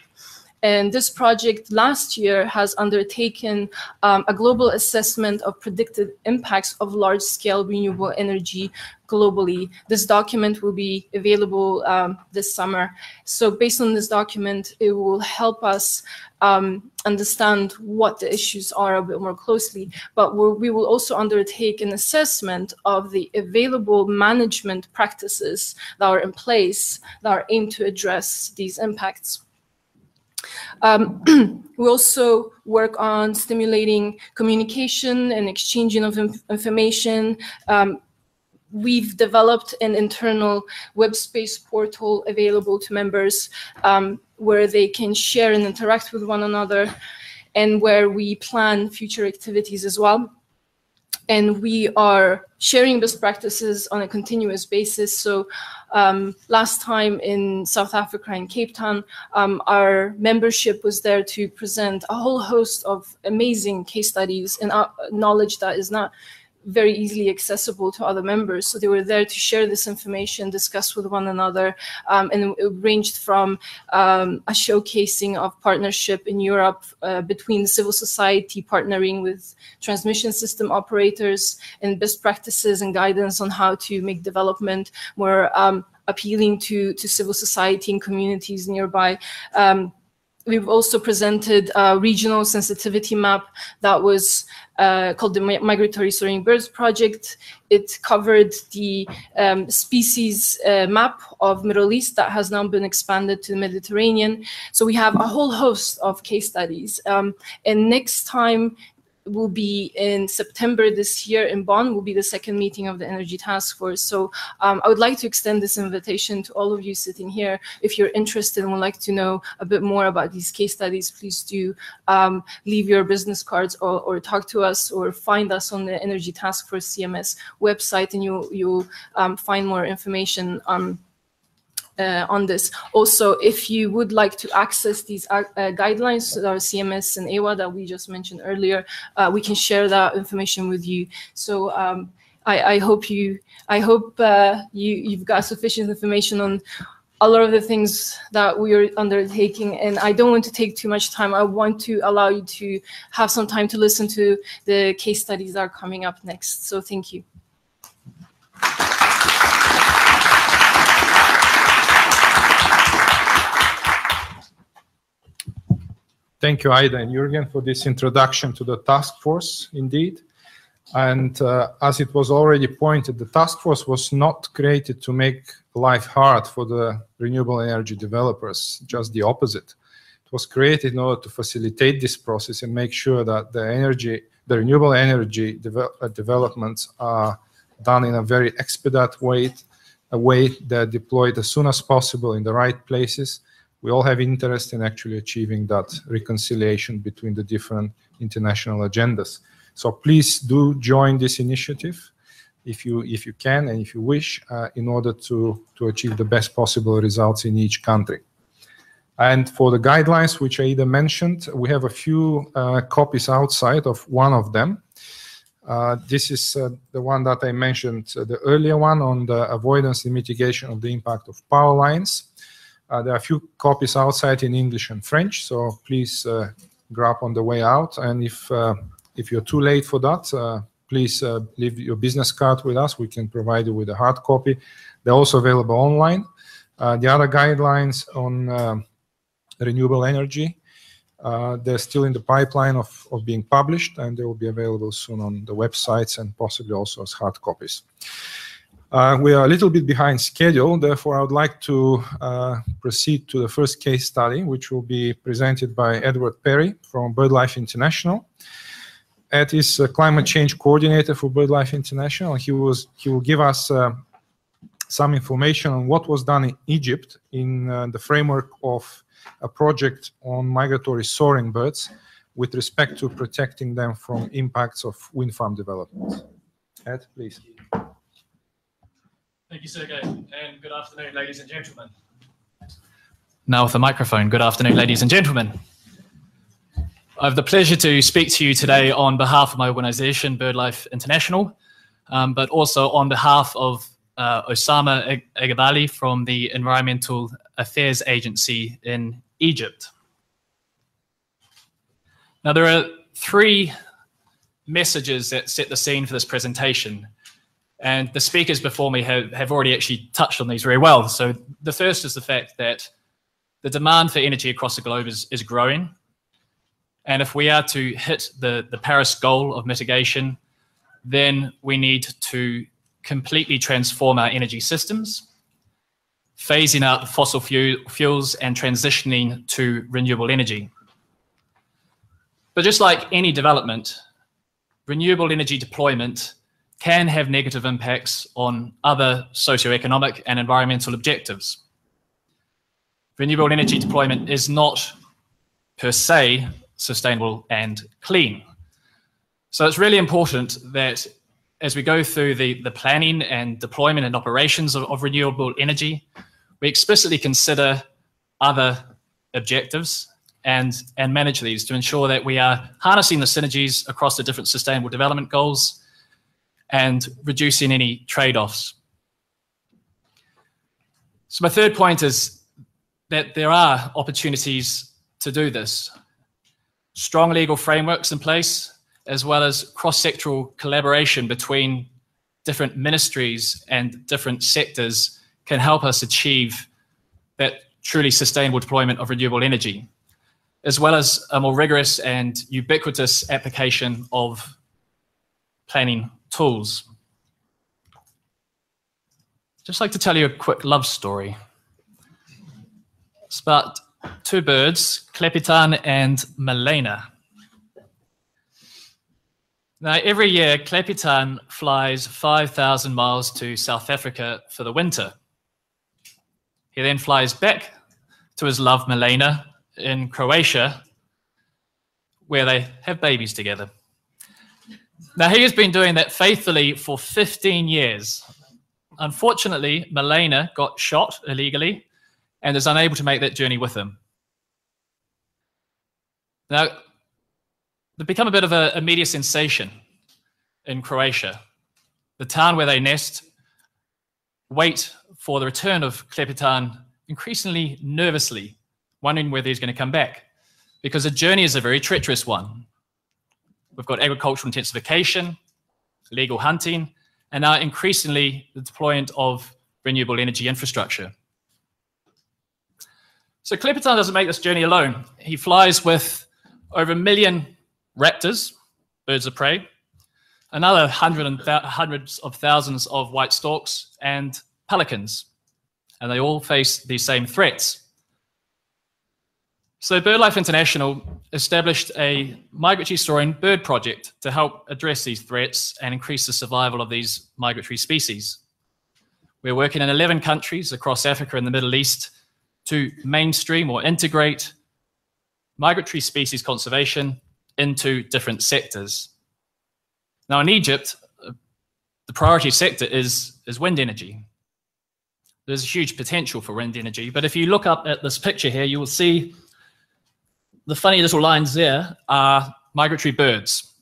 And this project last year has undertaken a global assessment of predicted impacts of large-scale renewable energy globally. This document will be available this summer. So based on this document, it will help us understand what the issues are a bit more closely. But we will also undertake an assessment of the available management practices that are in place that are aimed to address these impacts. We also work on stimulating communication and exchanging of information. We've developed an internal web space portal available to members where they can share and interact with one another, and where we plan future activities as well. And we are sharing best practices on a continuous basis. So last time in South Africa and Cape Town, our membership was there to present a whole host of amazing case studies and knowledge that is not very easily accessible to other members. So they were there to share this information, discuss with one another, and it ranged from a showcasing of partnership in Europe between civil society partnering with transmission system operators, and best practices and guidance on how to make development more appealing to civil society and communities nearby. we've also presented a regional sensitivity map that was called the Migratory Soaring Birds Project. It covered the species map of Middle East that has now been expanded to the Mediterranean. So we have a whole host of case studies. And next time will be in September this year in Bonn, will be the second meeting of the Energy Task Force. So I would like to extend this invitation to all of you sitting here. If you're interested and would like to know a bit more about these case studies, please do leave your business cards or talk to us or find us on the Energy Task Force CMS website, and you'll find more information on this. Also, if you would like to access these guidelines, our CMS and AEWA that we just mentioned earlier, we can share that information with you. So I hope you've got sufficient information on a lot of the things that we are undertaking, and I don't want to take too much time. I want to allow you to have some time to listen to the case studies that are coming up next. So thank you. Thank you, Ida and Jürgen, for this introduction to the task force, indeed. And as it was already pointed, the task force was not created to make life hard for the renewable energy developers, just the opposite. It was created in order to facilitate this process and make sure that the renewable energy developments are done in a very expedite way, a way they're deployed as soon as possible in the right places. We all have interest in actually achieving that reconciliation between the different international agendas. So please do join this initiative if you can and if you wish, in order to achieve the best possible results in each country. And for the guidelines which Aida mentioned, we have a few copies outside of one of them. This is the one that I mentioned, the earlier one on the avoidance and mitigation of the impact of power lines. There are a few copies outside in English and French, so please grab on the way out. And if you're too late for that, please leave your business card with us. We can provide you with a hard copy. They're also available online. The other guidelines on renewable energy, they're still in the pipeline of being published, and they will be available soon on the websites and possibly also as hard copies. We are a little bit behind schedule, therefore I would like to proceed to the first case study, which will be presented by Edward Perry from BirdLife International. Ed is a climate change coordinator for BirdLife International. He will give us some information on what was done in Egypt in the framework of a project on migratory soaring birds with respect to protecting them from impacts of wind farm development. Ed, please. Thank you, Sergey, and good afternoon, ladies and gentlemen. Now with the microphone, good afternoon, ladies and gentlemen. I have the pleasure to speak to you today on behalf of my organization, BirdLife International, but also on behalf of Osama Eghbali from the Environmental Affairs Agency in Egypt. Now, there are three messages that set the scene for this presentation. And the speakers before me have already actually touched on these very well. So the first is the fact that the demand for energy across the globe is growing. And if we are to hit the Paris goal of mitigation, then we need to completely transform our energy systems, phasing out fossil fuels and transitioning to renewable energy. But just like any development, renewable energy deployment can have negative impacts on other socioeconomic and environmental objectives. Renewable energy deployment is not per se sustainable and clean. So it's really important that as we go through the planning and deployment and operations of renewable energy, we explicitly consider other objectives and manage these to ensure that we are harnessing the synergies across the different sustainable development goals and reducing any trade-offs. So my third point is that there are opportunities to do this. Strong legal frameworks in place, as well as cross-sectoral collaboration between different ministries and different sectors can help us achieve that truly sustainable deployment of renewable energy. as well as a more rigorous and ubiquitous application of planning tools. Just like to tell you a quick love story. It's about two birds, Klepitan and Malena. Now, every year, Klepitan flies 5,000 miles to South Africa for the winter. He then flies back to his love, Malena, in Croatia, where they have babies together. Now, he has been doing that faithfully for 15 years. Unfortunately, Malena got shot illegally and is unable to make that journey with him. Now, they've become a bit of a media sensation in Croatia. The town where they nest wait for the return of Klepitan increasingly nervously, wondering whether he's going to come back, because the journey is a very treacherous one. We've got agricultural intensification, illegal hunting, and now increasingly the deployment of renewable energy infrastructure. So Klepitan doesn't make this journey alone. He flies with over 1 million raptors, birds of prey, another hundreds of thousands of white storks and pelicans, and they all face these same threats. So BirdLife International established a migratory soaring bird project to help address these threats and increase the survival of these migratory species. We're working in 11 countries across Africa and the Middle East to mainstream or integrate migratory species conservation into different sectors. Now in Egypt, the priority sector is wind energy. There's a huge potential for wind energy, but if you look up at this picture here, you will see the funny little lines there are migratory birds.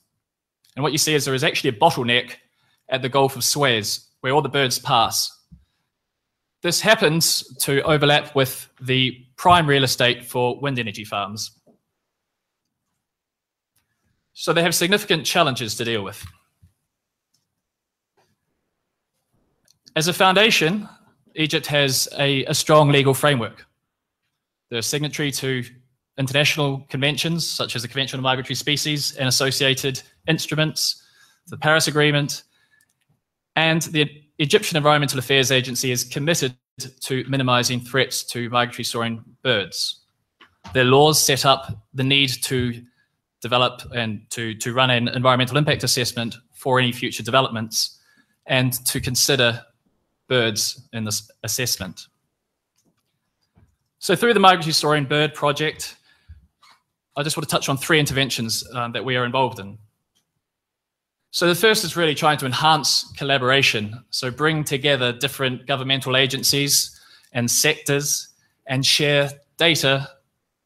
And what you see is there is actually a bottleneck at the Gulf of Suez where all the birds pass. This happens to overlap with the prime real estate for wind energy farms. So they have significant challenges to deal with. As a foundation, Egypt has a strong legal framework. They're signatory to international conventions, such as the Convention on Migratory Species and associated instruments, the Paris Agreement, and the Egyptian Environmental Affairs Agency is committed to minimizing threats to migratory soaring birds. Their laws set up the need to develop and to run an environmental impact assessment for any future developments and to consider birds in this assessment. So through the Migratory Soaring Bird Project, I just want to touch on 3 interventions that we are involved in. So the first is really trying to enhance collaboration. So bring together different governmental agencies and sectors and share data,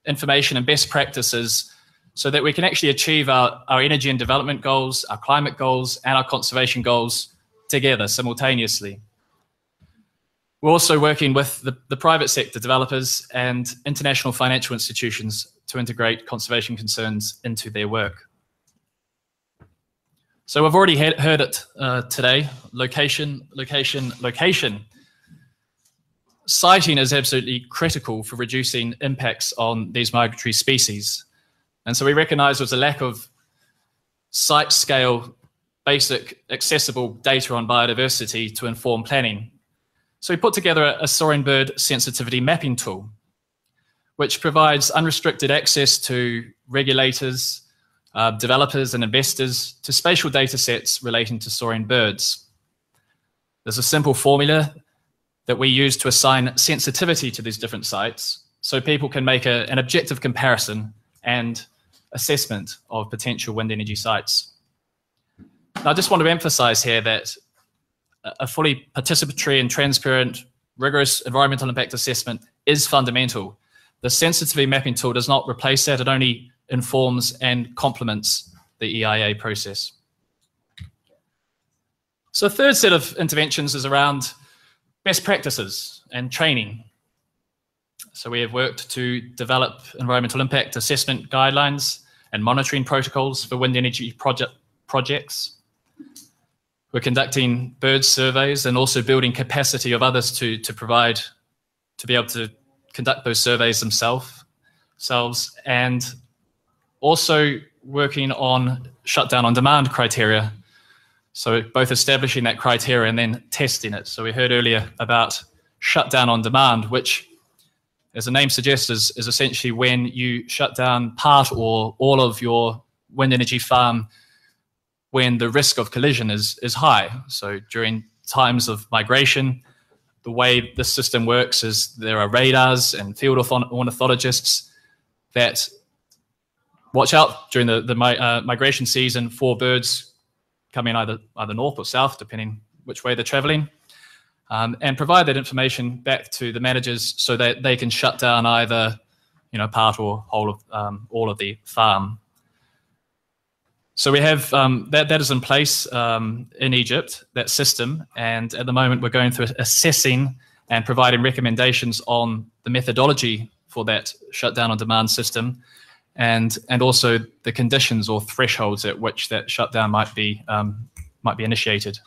information, and best practices so that we can actually achieve our energy and development goals, our climate goals, and our conservation goals together simultaneously. We're also working with the private sector developers and international financial institutions to integrate conservation concerns into their work. So we've already heard it today, location, location, location. Siting is absolutely critical for reducing impacts on these migratory species. And so we recognize there's a lack of site scale, basic, accessible data on biodiversity to inform planning. So we put together a soaring bird sensitivity mapping tool, which provides unrestricted access to regulators, developers and investors to spatial data sets relating to soaring birds. There's a simple formula that we use to assign sensitivity to these different sites so people can make an objective comparison and assessment of potential wind energy sites. Now, I just want to emphasize here that a fully participatory and transparent, rigorous environmental impact assessment is fundamental. The sensitivity mapping tool does not replace that. It only informs and complements the EIA process. So the third set of interventions is around best practices and training. So we have worked to develop environmental impact assessment guidelines and monitoring protocols for wind energy projects. We're conducting bird surveys and also building capacity of others to be able to conduct those surveys themselves. cells, and also working on shutdown on demand criteria. So both establishing that criteria and then testing it. So we heard earlier about shutdown on demand, which, as the name suggests, is essentially when you shut down part or all of your wind energy farm when the risk of collision is high. So during times of migration, the way the system works is there are radars and field ornithologists that watch out during the migration season for birds coming either north or south, depending which way they're traveling, and provide that information back to the managers so that they can shut down either, part or whole of all of the farm. So we have that is in place in Egypt, that system, and at the moment we're going through assessing and providing recommendations on the methodology for that shutdown on demand system, and also the conditions or thresholds at which that shutdown might be initiated.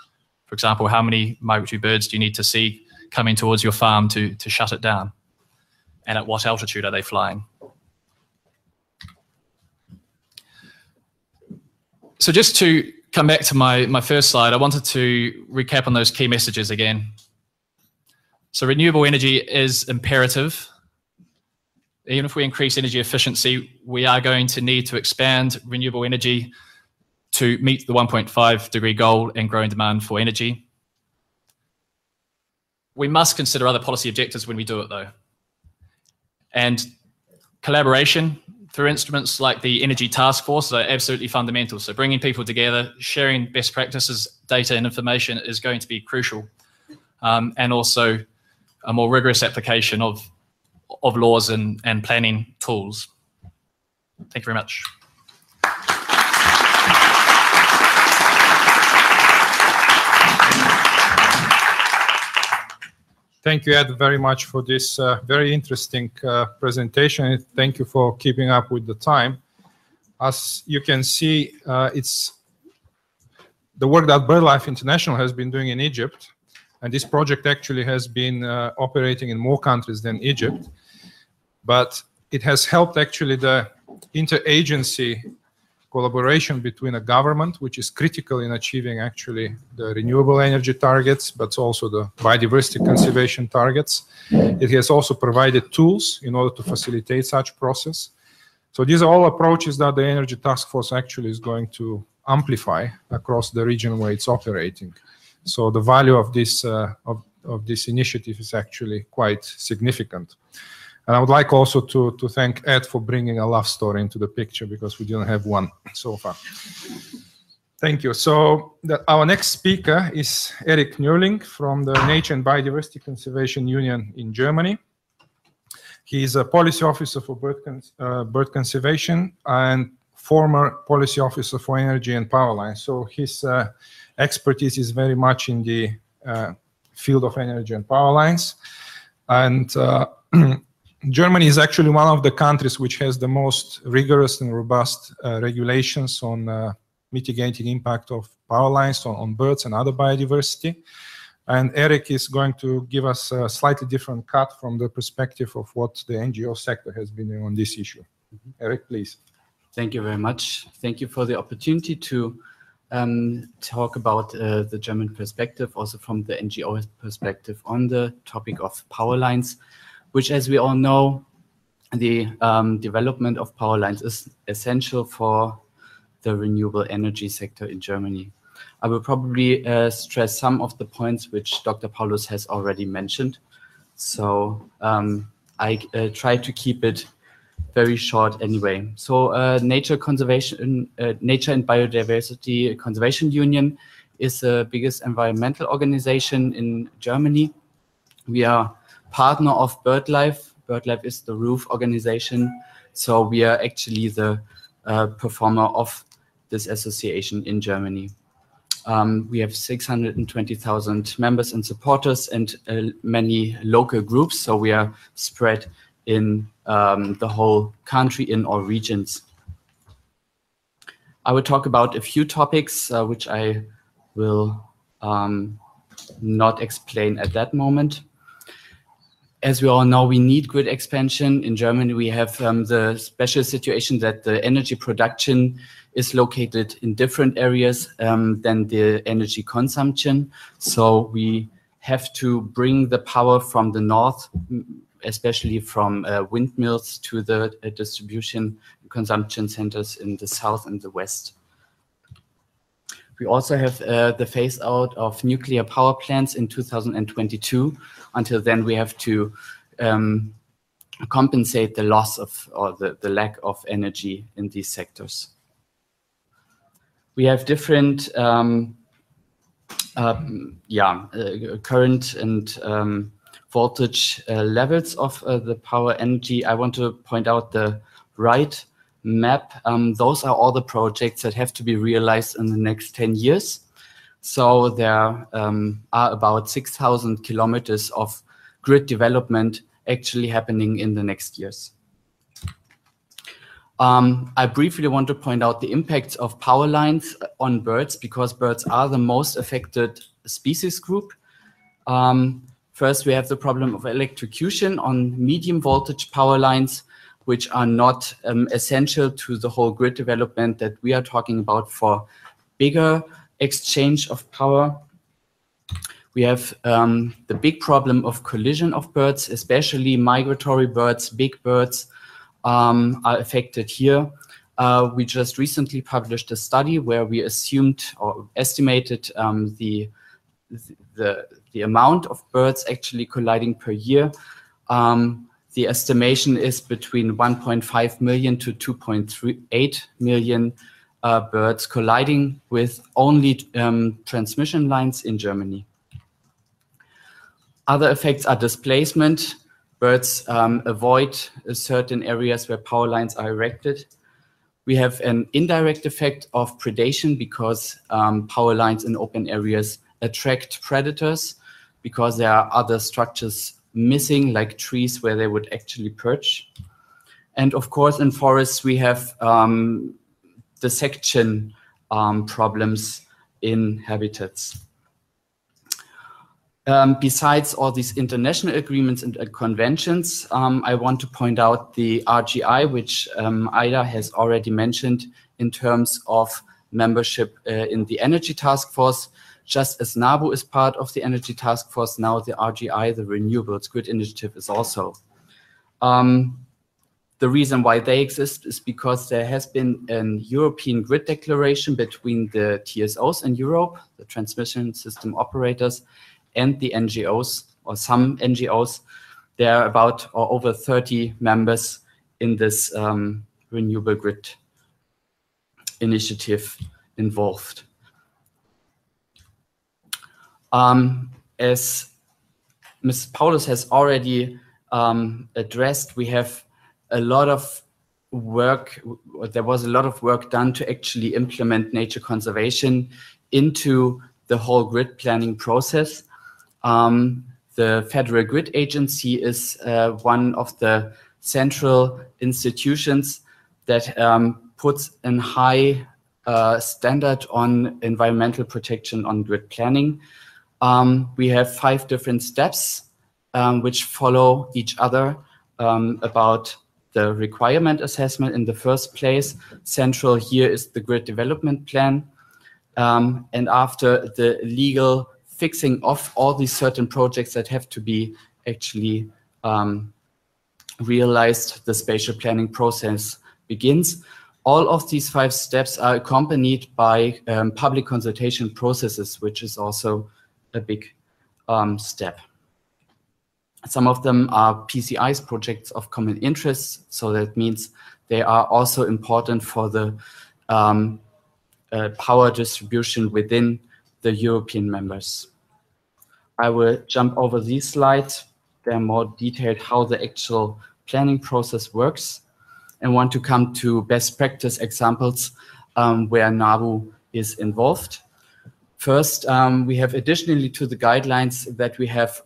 For example, how many migratory birds do you need to see coming towards your farm to shut it down? And at what altitude are they flying? So just to come back to my first slide, I wanted to recap on those key messages again. So renewable energy is imperative. Even if we increase energy efficiency, we are going to need to expand renewable energy to meet the 1.5 degree goal and growing demand for energy. We must consider other policy objectives when we do it, though. And collaboration through instruments like the Energy Task Force are absolutely fundamental. So bringing people together, sharing best practices, data and information is going to be crucial. And also a more rigorous application of laws and planning tools. Thank you very much. Thank you, Ed, very much for this very interesting presentation. Thank you for keeping up with the time. As you can see, it's the work that BirdLife International has been doing in Egypt, and this project actually has been operating in more countries than Egypt, but it has helped actually the interagency collaboration between a government, which is critical in achieving actually the renewable energy targets, but also the biodiversity conservation targets. It has also provided tools in order to facilitate such process. So these are all approaches that the Energy Task Force actually is going to amplify across the region where it's operating. So the value of this initiative is actually quite significant. And I would like also to thank Ed for bringing a love story into the picture, because we didn't have one so far. Thank you. So our next speaker is Eric Knulling from the Nature and Biodiversity Conservation Union in Germany. He is a policy officer for bird conservation and former policy officer for energy and power lines. So his expertise is very much in the field of energy and power lines. And Germany is actually one of the countries which has the most rigorous and robust regulations on mitigating impact of power lines on birds and other biodiversity. And Eric is going to give us a slightly different cut from the perspective of what the NGO sector has been doing on this issue. Eric, please. Thank you very much. Thank you for the opportunity to talk about the German perspective, also from the NGO perspective on the topic of power lines, which, as we all know, the development of power lines is essential for the renewable energy sector in Germany. I will probably stress some of the points which Dr. Paulus has already mentioned. So I try to keep it very short anyway. So Nature and Biodiversity Conservation Union is the biggest environmental organization in Germany. We are partner of BirdLife. BirdLife is the roof organization. So we are actually the performer of this association in Germany. We have 620,000 members and supporters and many local groups. So we are spread in the whole country, in all regions. I will talk about a few topics which I will not explain at that moment. As we all know, we need grid expansion. In Germany, we have the special situation that the energy production is located in different areas than the energy consumption. So we have to bring the power from the north, especially from windmills, to the distribution consumption centers in the south and the west. We also have the phase out of nuclear power plants in 2022. Until then, we have to compensate the loss of, or the lack of energy in these sectors. We have different current and voltage levels of the power energy. I want to point out the right map. Those are all the projects that have to be realized in the next 10 years. So there are about 6,000 kilometers of grid development actually happening in the next years. I briefly want to point out the impacts of power lines on birds, because birds are the most affected species group. First, we have the problem of electrocution on medium voltage power lines, which are not essential to the whole grid development that we are talking about for bigger exchange of power. We have the big problem of collision of birds, especially migratory birds, big birds are affected here. We just recently published a study where we assumed or estimated the amount of birds actually colliding per year. The estimation is between 1.5 million to 2.38 million birds colliding with only transmission lines in Germany. Other effects are displacement. Birds avoid certain areas where power lines are erected. We have an indirect effect of predation, because power lines in open areas attract predators, because there are other structures missing, like trees, where they would actually perch. And of course, in forests, we have dissection problems in habitats. Besides all these international agreements and conventions, I want to point out the RGI, which Ida has already mentioned in terms of membership in the Energy Task Force. Just as NABU is part of the Energy Task Force, now the RGI, the Renewables Grid Initiative, is also. The reason why they exist is because there has been an European grid declaration between the TSOs in Europe, the transmission system operators, and the NGOs, or some NGOs. There are about or over 30 members in this renewable grid initiative involved. As Ms. Paulus has already addressed, we have a lot of work, there was a lot of work done to actually implement nature conservation into the whole grid planning process. The Federal Grid Agency is one of the central institutions that puts a high standard on environmental protection on grid planning. We have 5 different steps which follow each other about the requirement assessment in the first place. Central here is the grid development plan. And after the legal fixing of all these certain projects that have to be actually realized, the spatial planning process begins. All of these 5 steps are accompanied by public consultation processes, which is also a big step. Some of them are PCIs, projects of common interest, so that means they are also important for the power distribution within the European members. I will jump over these slides. They're more detailed how the actual planning process works, and want to come to best practice examples where NABU is involved. First, we have additionally to the guidelines that we have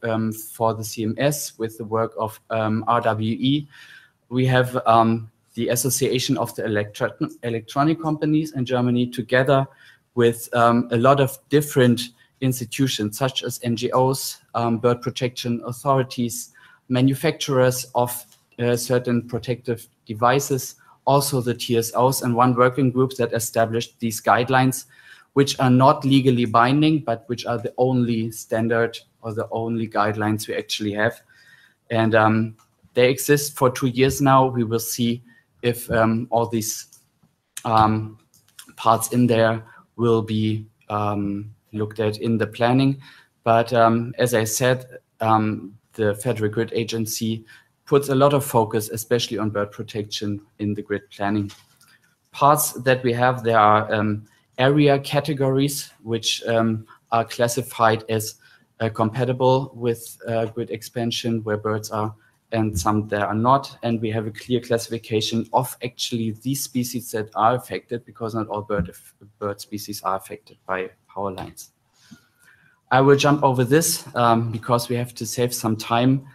for the CMS with the work of RWE, we have the Association of the Electronic Companies in Germany, together with a lot of different institutions such as NGOs, bird protection authorities, manufacturers of certain protective devices, also the TSOs, and one working group that established these guidelines, which are not legally binding, but which are the only standard or the only guidelines we actually have. And they exist for 2 years now. We will see if all these parts in there will be looked at in the planning. But as I said, the Federal Grid Agency puts a lot of focus, especially on bird protection in the grid planning. Parts that we have, there are area categories, which are classified as compatible with grid expansion, where birds are, and some that are not. And we have a clear classification of actually these species that are affected, because not all bird species are affected by power lines. I will jump over this because we have to save some time.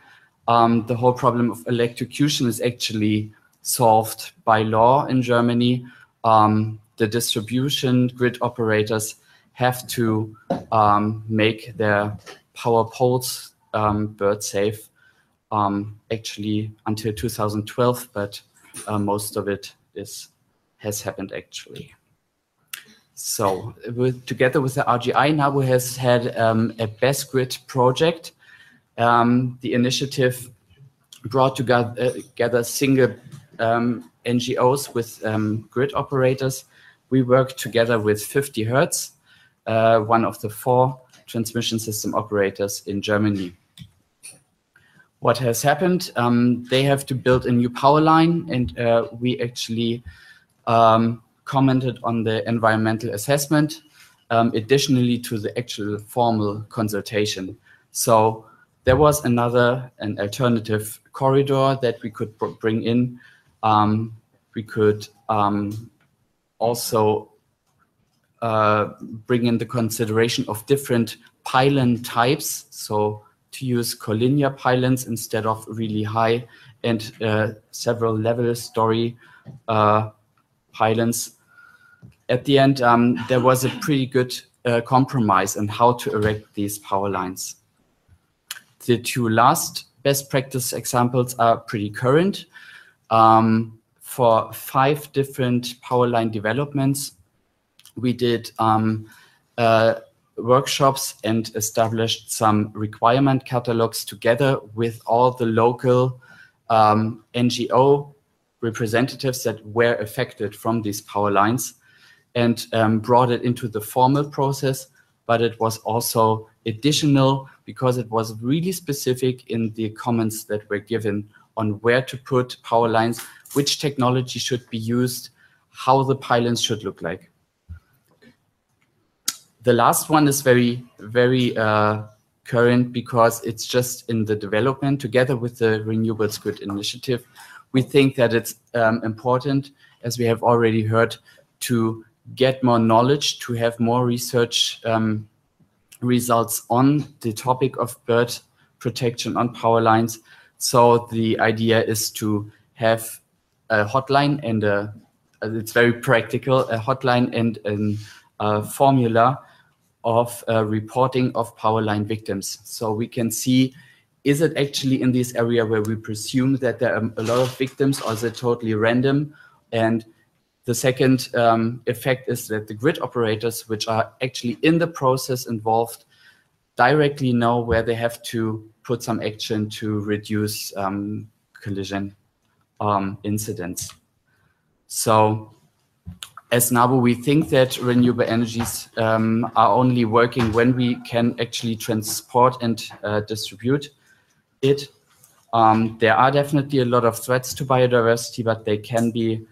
The whole problem of electrocution is actually solved by law in Germany. The distribution grid operators have to make their power poles bird safe, actually until 2012, but most of it has happened actually. So together with the RGI, NABU has had a best grid project. The initiative brought together single NGOs with grid operators. We worked together with 50 Hertz, one of the 4 transmission system operators in Germany. What has happened? They have to build a new power line, and we actually commented on the environmental assessment, additionally to the actual formal consultation. So there was an alternative corridor that we could bring in. We could also bring in the consideration of different pylon types, so to use collinear pylons instead of really high and several level story pylons. At the end, there was a pretty good compromise on how to erect these power lines. The 2 last best practice examples are pretty current. For 5 different power line developments, we did workshops and established some requirement catalogs together with all the local NGO representatives that were affected from these power lines, and brought it into the formal process. But it was also additional because it was really specific in the comments that were given on where to put power lines, which technology should be used, how the pylons should look like. The last one is very, very current because it's just in the development together with the Renewables Grid Initiative. We think that it's important, as we have already heard, to get more knowledge, to have more research results on the topic of bird protection on power lines. So the idea is to have a hotline and it's very practical, a hotline and a formula of reporting of power line victims. So we can see, is it actually in this area where we presume that there are a lot of victims, or is it totally random? And the second effect is that the grid operators, which are actually in the process involved, directly know where they have to put some action to reduce collision incidents. So as NABU, we think that renewable energies are only working when we can actually transport and distribute it. There are definitely a lot of threats to biodiversity, but they can be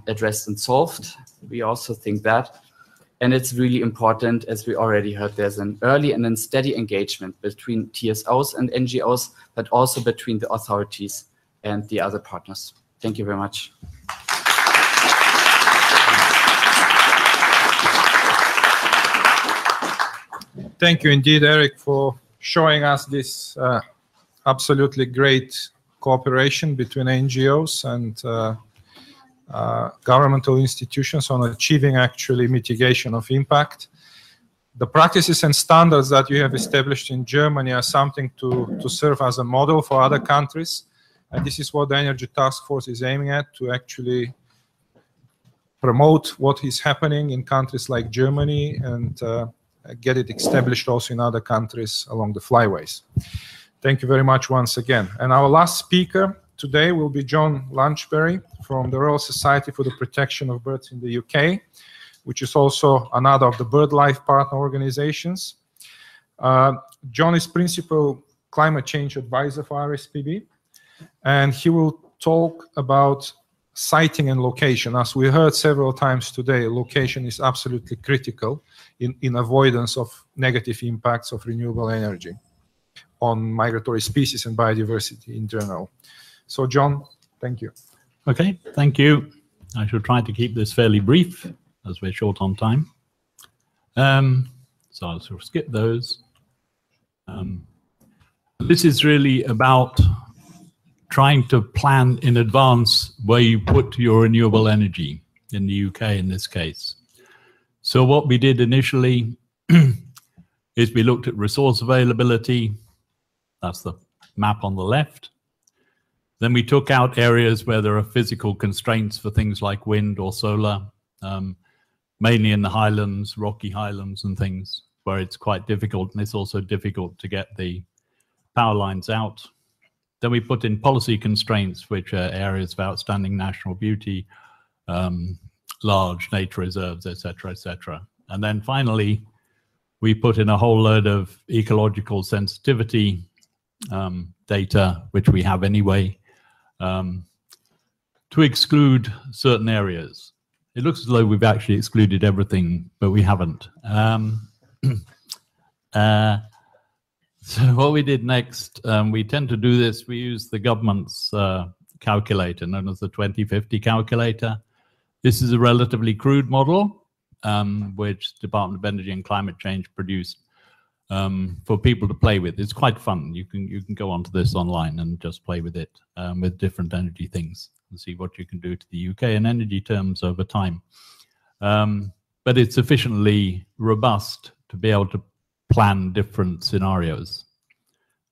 addressed and solved. We also think that. And it's really important, as we already heard, there's an early and then steady engagement between TSOs and NGOs, but also between the authorities and the other partners. Thank you very much. Thank you indeed, Eric, for showing us this absolutely great cooperation between NGOs and governmental institutions on achieving actually mitigation of impact. The practices and standards that you have established in Germany are something to serve as a model for other countries. And this is what the Energy Task Force is aiming at, to actually promote what is happening in countries like Germany and get it established also in other countries along the flyways. Thank you very much once again. And our last speaker today will be John Lunchberry from the Royal Society for the Protection of Birds in the UK, which is also another of the BirdLife partner organizations. John is Principal Climate Change Advisor for RSPB, and he will talk about siting and location. As we heard several times today, location is absolutely critical in avoidance of negative impacts of renewable energy on migratory species and biodiversity in general. So John, thank you. Okay, thank you. I shall try to keep this fairly brief, as we're short on time. So I'll sort of skip those. This is really about trying to plan in advance where you put your renewable energy, in the UK in this case. So what we did initially is we looked at resource availability. That's the map on the left. Then we took out areas where there are physical constraints for things like wind or solar, mainly in the highlands, rocky highlands and things, where it's quite difficult, and it's also difficult to get the power lines out. Then we put in policy constraints, which are areas of outstanding national beauty, large nature reserves, etc., etc. And then finally, we put in a whole load of ecological sensitivity data, which we have anyway, to exclude certain areas. It looks as though we've actually excluded everything, but we haven't. So what we did next, we tend to do this, we use the government's calculator, known as the 2050 calculator. This is a relatively crude model, which Department of Energy and Climate Change produced for people to play with. It's quite fun. You can go onto this online and just play with it with different energy things and see what you can do to the UK in energy terms over time. But it's sufficiently robust to be able to plan different scenarios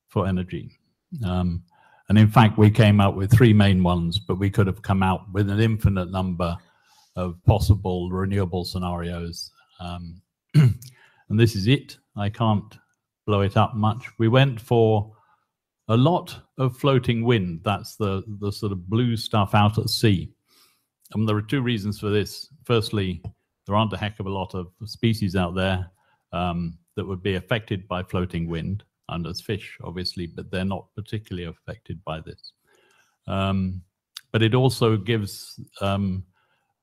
for energy. And in fact, we came out with 3 main ones, but we could have come out with an infinite number of possible renewable scenarios. And this is it. I can't blow it up much. We went for a lot of floating wind. That's the sort of blue stuff out at sea. And there are 2 reasons for this. Firstly, there aren't a heck of a lot of species out there that would be affected by floating wind, and as fish, obviously, but they're not particularly affected by this. But it also gives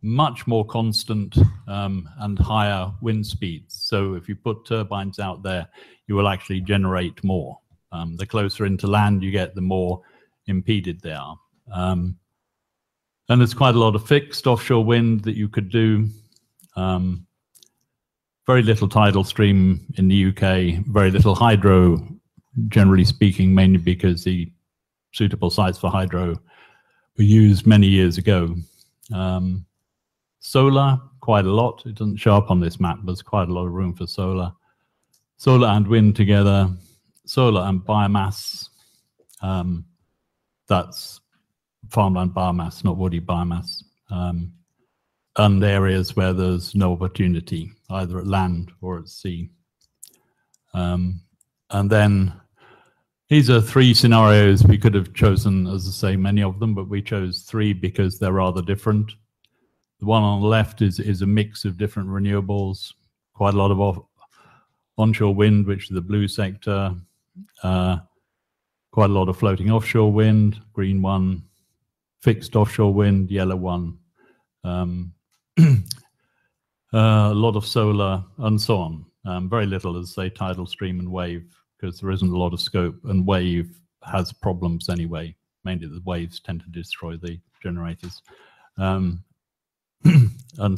much more constant and higher wind speeds. So if you put turbines out there, you will actually generate more. The closer into land you get, the more impeded they are. And there's quite a lot of fixed offshore wind that you could do. Very little tidal stream in the UK, very little hydro, generally speaking, mainly because the suitable sites for hydro were used many years ago. Solar, quite a lot. It doesn't show up on this map, but there's quite a lot of room for solar. Solar and wind together, solar and biomass. That's farmland biomass, not woody biomass. And areas where there's no opportunity, either at land or at sea. And then these are 3 scenarios. We could have chosen, as I say, many of them, but we chose 3 because they're rather different. The one on the left is a mix of different renewables, quite a lot of onshore wind, which is the blue sector, quite a lot of floating offshore wind, green one, fixed offshore wind, yellow one, a lot of solar, and so on. Very little, as say, tidal stream and wave, because there isn't a lot of scope, and wave has problems anyway. Mainly the waves tend to destroy the generators, and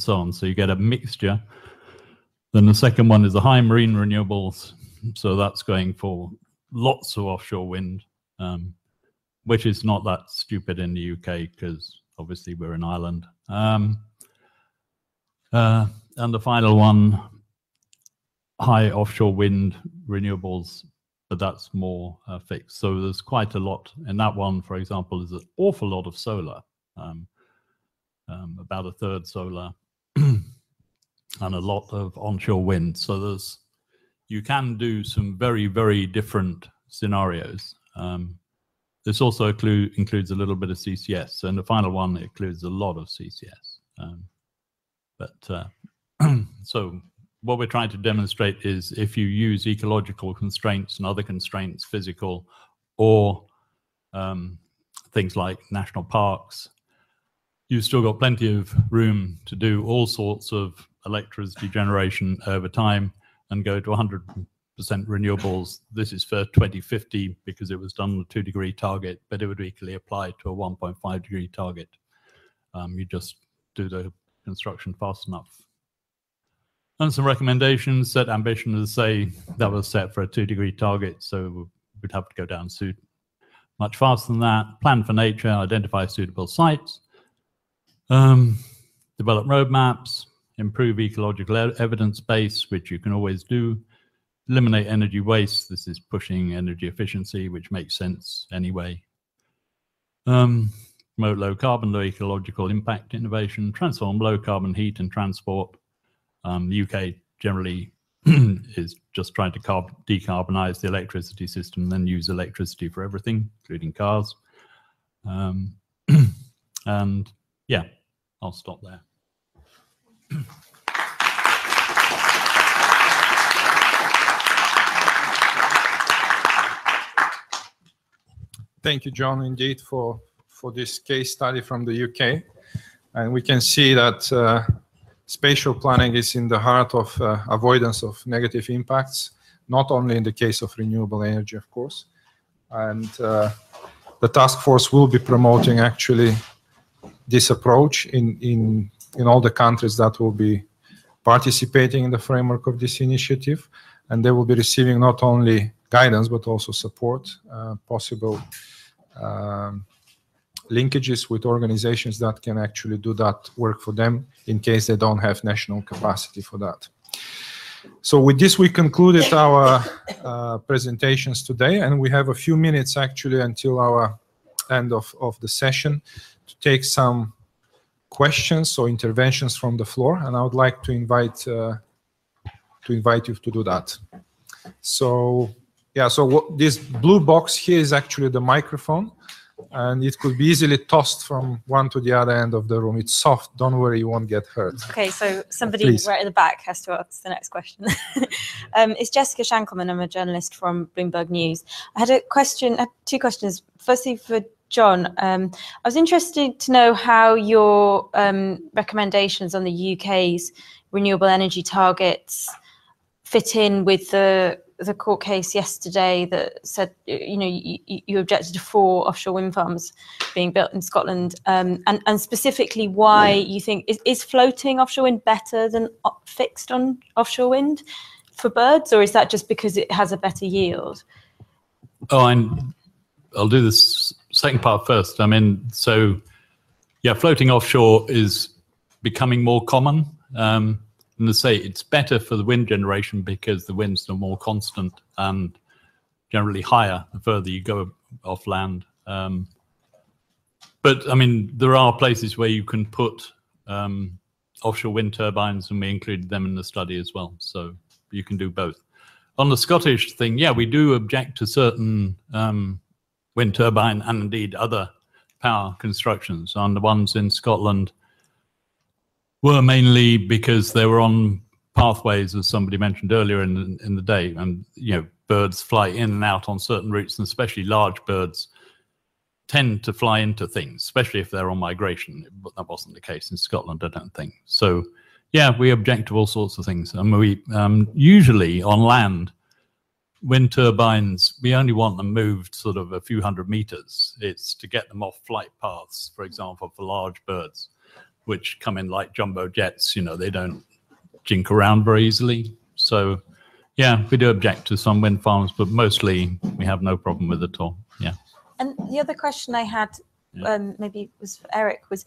so on. So you get a mixture. Then the second one is the high marine renewables. So that's going for lots of offshore wind, which is not that stupid in the UK, because obviously we're an island. And the final one high offshore wind renewables, but that's more fixed. So there's quite a lot. And that one, for example, is an awful lot of solar, about a third solar, and a lot of onshore wind. So you can do some very, very different scenarios. This also includes a little bit of CCS. And the final one includes a lot of CCS. So what we're trying to demonstrate is if you use ecological constraints and other constraints, physical, or things like national parks, you've still got plenty of room to do all sorts of electricity generation over time and go to 100% renewables. This is for 2050 because it was done on a 2-degree target, but it would equally apply to a 1.5-degree target. You just do the construction fast enough. And some recommendations: set ambition, as say, that was set for a 2-degree target, so we'd have to go down much faster than that. Plan for nature, identify suitable sites, develop roadmaps, improve ecological evidence base, which you can always do, eliminate energy waste. This is pushing energy efficiency, which makes sense anyway. Promote low carbon, low ecological impact innovation, transform low carbon heat and transport. The UK generally is just trying to decarbonize the electricity system and then use electricity for everything, including cars. And yeah, I'll stop there. Thank you, John, indeed, for this case study from the UK. And we can see that spatial planning is in the heart of avoidance of negative impacts, not only in the case of renewable energy, of course. And the task force will be promoting actually this approach in all the countries that will be participating in the framework of this initiative. And they will be receiving not only guidance, but also support, possible linkages with organizations that can actually do that work for them in case they don't have national capacity for that. So with this, we concluded our presentations today, and we have a few minutes actually until our end of the session to take some questions or interventions from the floor, and I would like to invite you to do that. So yeah, so this blue box here is actually the microphone, and it could be easily tossed from one to the other end of the room. It's soft, don't worry, you won't get hurt. Okay, so somebody right at the back has to ask the next question. It's Jessica Shankelman, I'm a journalist from Bloomberg News. I had two questions. Firstly for John, I was interested to know how your recommendations on the UK's renewable energy targets fit in with the court case yesterday that said, you objected to 4 offshore wind farms being built in Scotland, and specifically why you think, is floating offshore wind better than fixed on offshore wind for birds, or is that just because it has a better yield? Oh, I'll do this second part first. I mean, so yeah, floating offshore is becoming more common. And to say it's better for the wind generation because the winds are more constant and generally higher the further you go off land. But I mean, there are places where you can put offshore wind turbines, and we included them in the study as well. So you can do both. On the Scottish thing, yeah, we do object to certain wind turbine and indeed other power constructions. And the ones in Scotland were mainly because they were on pathways, as somebody mentioned earlier in the day, and birds fly in and out on certain routes, and especially large birds tend to fly into things, especially if they're on migration. But that wasn't the case in Scotland, I don't think. So yeah, we object to all sorts of things, and we usually on land, wind turbines, we only want them moved sort of a few hundred meters. It's to get them off flight paths, for example, for large birds, which come in like jumbo jets. They don't jink around very easily. So yeah, we do object to some wind farms, but mostly we have no problem with it at all. Yeah. And the other question I had, maybe was for Eric, was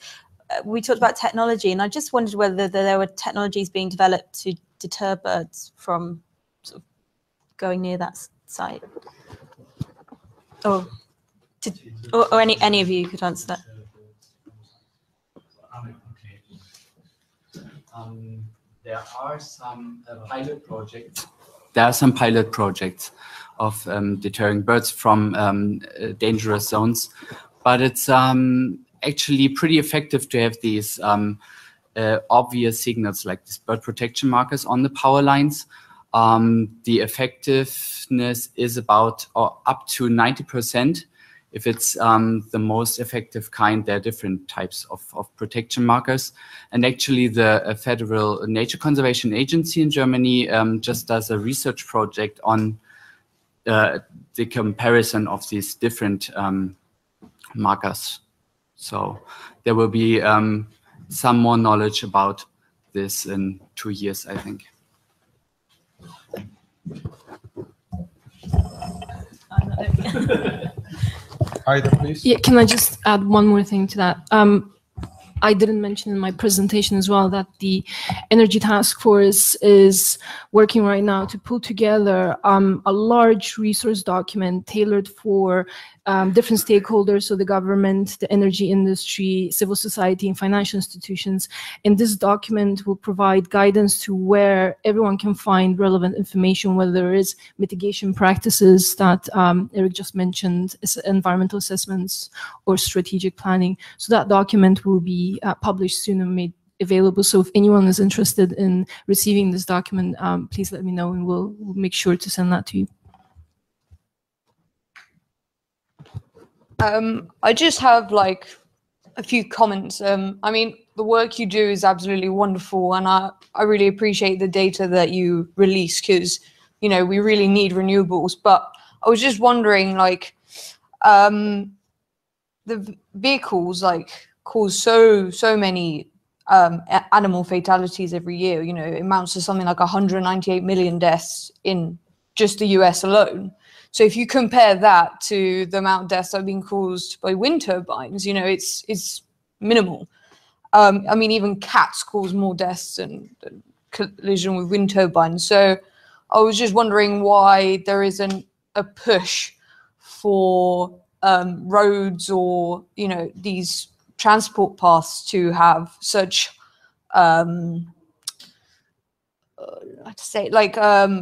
we talked about technology, and I just wondered whether there were technologies being developed to deter birds from going near that site? Or any of you could answer that. There are some pilot projects. There are some pilot projects of deterring birds from dangerous zones, but it's actually pretty effective to have these obvious signals like these bird protection markers on the power lines. The effectiveness is about up to 90%. If it's the most effective kind, there are different types of protection markers. And actually the Federal Nature Conservation Agency in Germany just does a research project on the comparison of these different markers. So there will be some more knowledge about this in 2 years, I think. Ida, please. Yeah, can I just add one more thing to that? I didn't mention in my presentation as well that the Energy Task Force is working right now to pull together a large resource document tailored for different stakeholders, so the government, the energy industry, civil society, and financial institutions. And this document will provide guidance to where everyone can find relevant information, whether there is mitigation practices that Eric just mentioned, environmental assessments, or strategic planning. So that document will be published soon and made available. So if anyone is interested in receiving this document, please let me know and we'll make sure to send that to you. I just have like a few comments. I mean, the work you do is absolutely wonderful, and I really appreciate the data that you release because, you know, we really need renewables. But I was just wondering, like, the vehicles like cause so many animal fatalities every year. You know, it amounts to something like 198 million deaths in just the US alone. So if you compare that to the amount of deaths that have been caused by wind turbines, you know, it's minimal. I mean, even cats cause more deaths than collision with wind turbines. So I was just wondering why there isn't a push for roads or, you know, these transport paths to have such,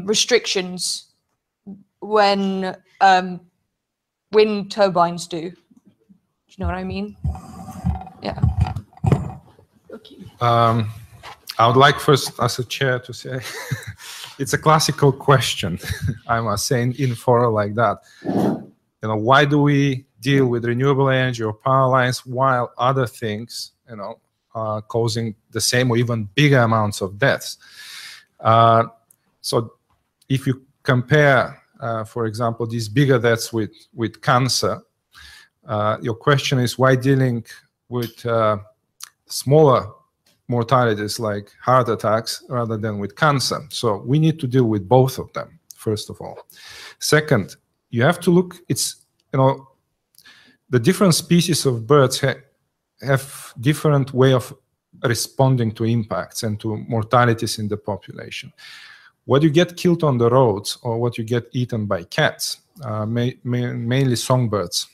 restrictions when wind turbines do. Do you know what I mean? Yeah. Okay. I would like first, as a chair, to say it's a classical question. I must say in fora like that. You know, why do we deal with renewable energy or power lines while other things, you know, are causing the same or even bigger amounts of deaths? So if you compare, for example, these bigger deaths with cancer, your question is why dealing with smaller mortalities like heart attacks rather than with cancer? So we need to deal with both of them, first of all. Second, you have to look, it's, you know, the different species of birds have different way of responding to impacts and to mortalities in the population. What you get killed on the roads or what you get eaten by cats, mainly songbirds.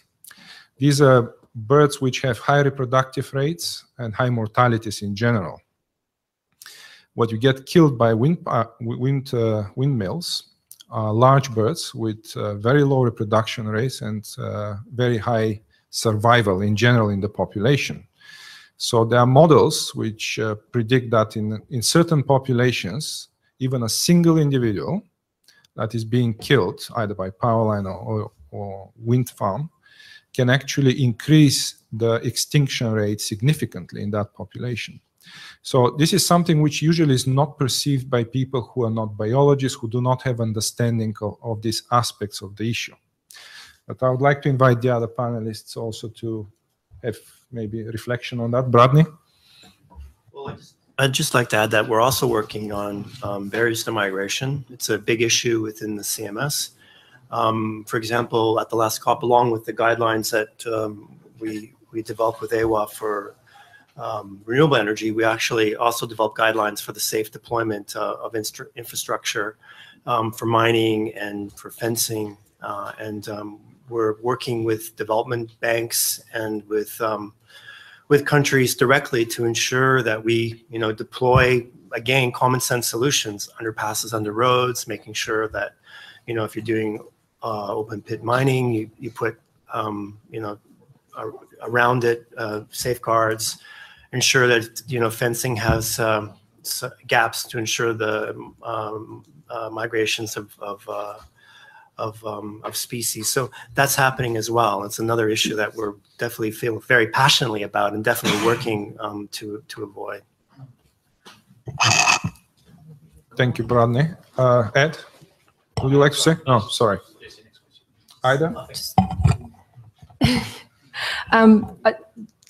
These are birds which have high reproductive rates and high mortalities in general. What you get killed by windmills are large birds with very low reproduction rates and very high survival in general in the population. So there are models which predict that in certain populations, even a single individual that is being killed either by power line or wind farm can actually increase the extinction rate significantly in that population. So this is something which usually is not perceived by people who are not biologists, who do not have understanding of these aspects of the issue. But I would like to invite the other panelists also to have maybe a reflection on that. Bradnee? Well, I'd just like to add that we're also working on barriers to migration. It's a big issue within the CMS. For example, at the last COP, along with the guidelines that we developed with AEWA for renewable energy, we actually also developed guidelines for the safe deployment of infrastructure for mining and for fencing. We're working with development banks and with countries directly to ensure that we, deploy, again, common sense solutions, underpasses under roads, making sure that, if you're doing open pit mining, you put, around it safeguards, ensure that, fencing has gaps to ensure the migrations of species. So that's happening as well. It's another issue that we're definitely feel very passionately about and definitely working to avoid. Thank you, Bradnee. Ed, would you like to say? Oh, sorry. Ida?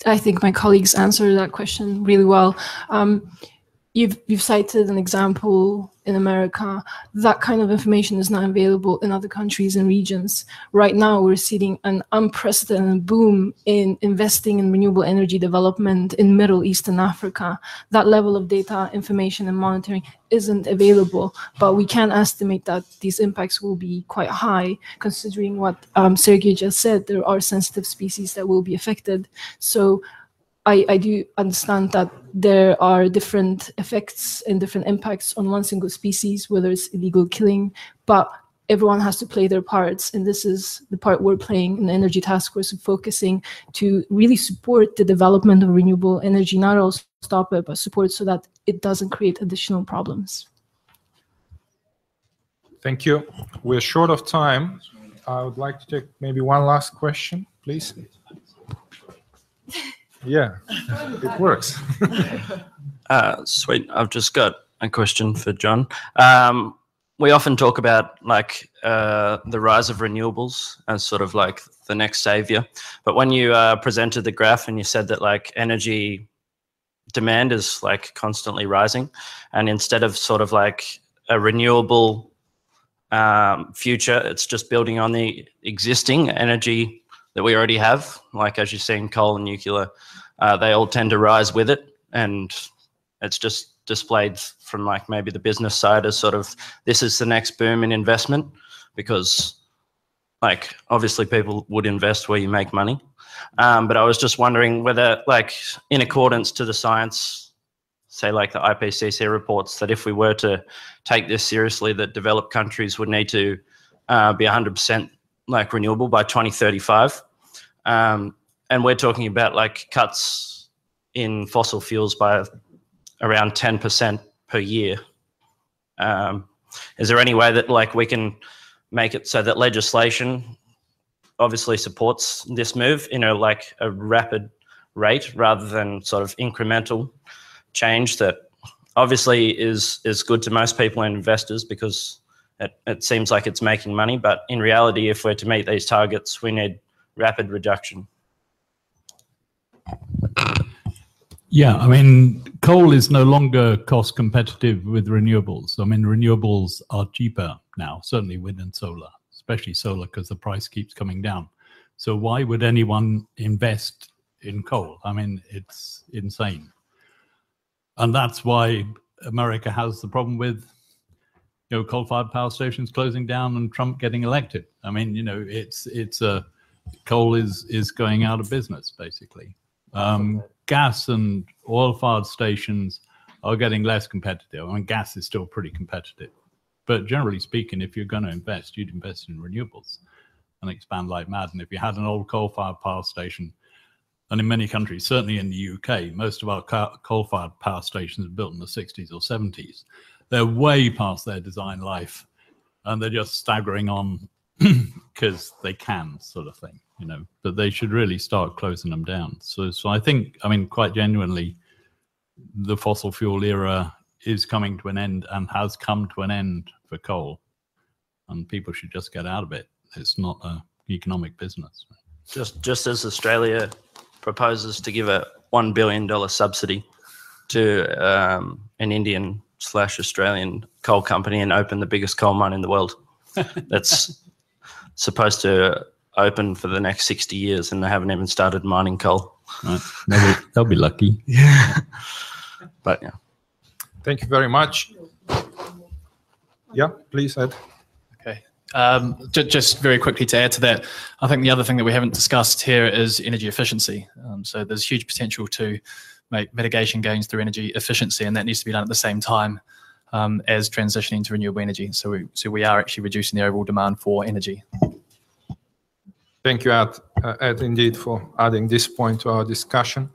I think my colleagues answered that question really well. You've cited an example in America. That kind of information is not available in other countries and regions. Right now, we're seeing an unprecedented boom in investing in renewable energy development in Middle East and Africa. That level of data, information, and monitoring isn't available, but we can estimate that these impacts will be quite high, considering what Sergey just said. There are sensitive species that will be affected. So I do understand that there are different effects and different impacts on one single species, whether it's illegal killing, but everyone has to play their parts. And this is the part we're playing in the Energy Task Force, focusing to really support the development of renewable energy, not also stop it, but support so that it doesn't create additional problems. Thank you. We're short of time. I would like to take maybe one last question, please. Yeah, it works. Sweet. I've just got a question for John. We often talk about the rise of renewables as sort of like the next savior. But when you presented the graph and you said that energy demand is constantly rising, and instead of sort of a renewable future, it's just building on the existing energy that we already have, as you've seen, coal and nuclear, they all tend to rise with it. And it's just displayed from maybe the business side as sort of, this is the next boom in investment, because obviously people would invest where you make money. But I was just wondering whether in accordance to the science, say the IPCC reports, that if we were to take this seriously, that developed countries would need to be 100% renewable by 2035. And we're talking about cuts in fossil fuels by around 10% per year. Is there any way that we can make it so that legislation obviously supports this move in a rapid rate rather than sort of incremental change that obviously is good to most people and investors because it seems like it's making money, but in reality, if we're to meet these targets, we need rapid reduction. Yeah, I mean, coal is no longer cost competitive with renewables. I mean, renewables are cheaper now, certainly wind and solar, especially solar because the price keeps coming down. So why would anyone invest in coal? I mean, it's insane. And that's why America has the problem with coal-fired power stations closing down and Trump getting elected. I mean, coal is going out of business, basically. Gas and oil-fired stations are getting less competitive. I mean, gas is still pretty competitive. But generally speaking, if you're going to invest, you'd invest in renewables and expand like mad. And if you had an old coal-fired power station, and in many countries, certainly in the UK, most of our coal-fired power stations are built in the 60s or 70s. They're way past their design life, and they're just staggering on because they can, sort of thing, But they should really start closing them down. So I think, I mean, quite genuinely, the fossil fuel era is coming to an end and has come to an end for coal, and people should just get out of it. It's not an economic business. Just as Australia proposes to give a $1 billion subsidy to an Indian/Australian coal company and open the biggest coal mine in the world. That's supposed to open for the next 60 years and they haven't even started mining coal. Right. They'll be lucky. Yeah. But yeah. Thank you very much. Yeah, please, Ed. Okay. Just very quickly to add to that, I think the other thing that we haven't discussed here is energy efficiency. So there's huge potential to make mitigation gains through energy efficiency, and that needs to be done at the same time as transitioning to renewable energy. So we are actually reducing the overall demand for energy. Thank you, Ed, indeed, for adding this point to our discussion.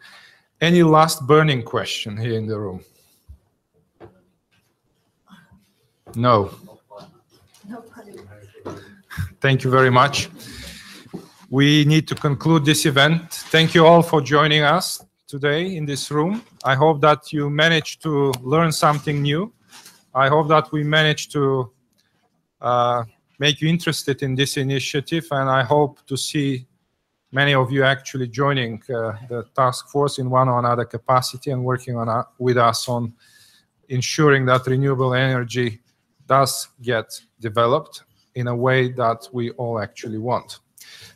Any last burning question here in the room? No. Thank you very much. We need to conclude this event. Thank you all for joining us today in this room. I hope that you managed to learn something new. I hope that we managed to make you interested in this initiative, and I hope to see many of you actually joining the task force in one or another capacity and working on with us on ensuring that renewable energy does get developed in a way that we all actually want.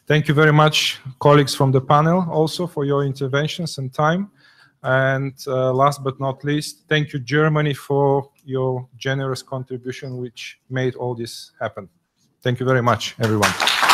Thank you very much, colleagues from the panel, also for your interventions and time. And last but not least, thank you, Germany, for your generous contribution, which made all this happen. Thank you very much, everyone.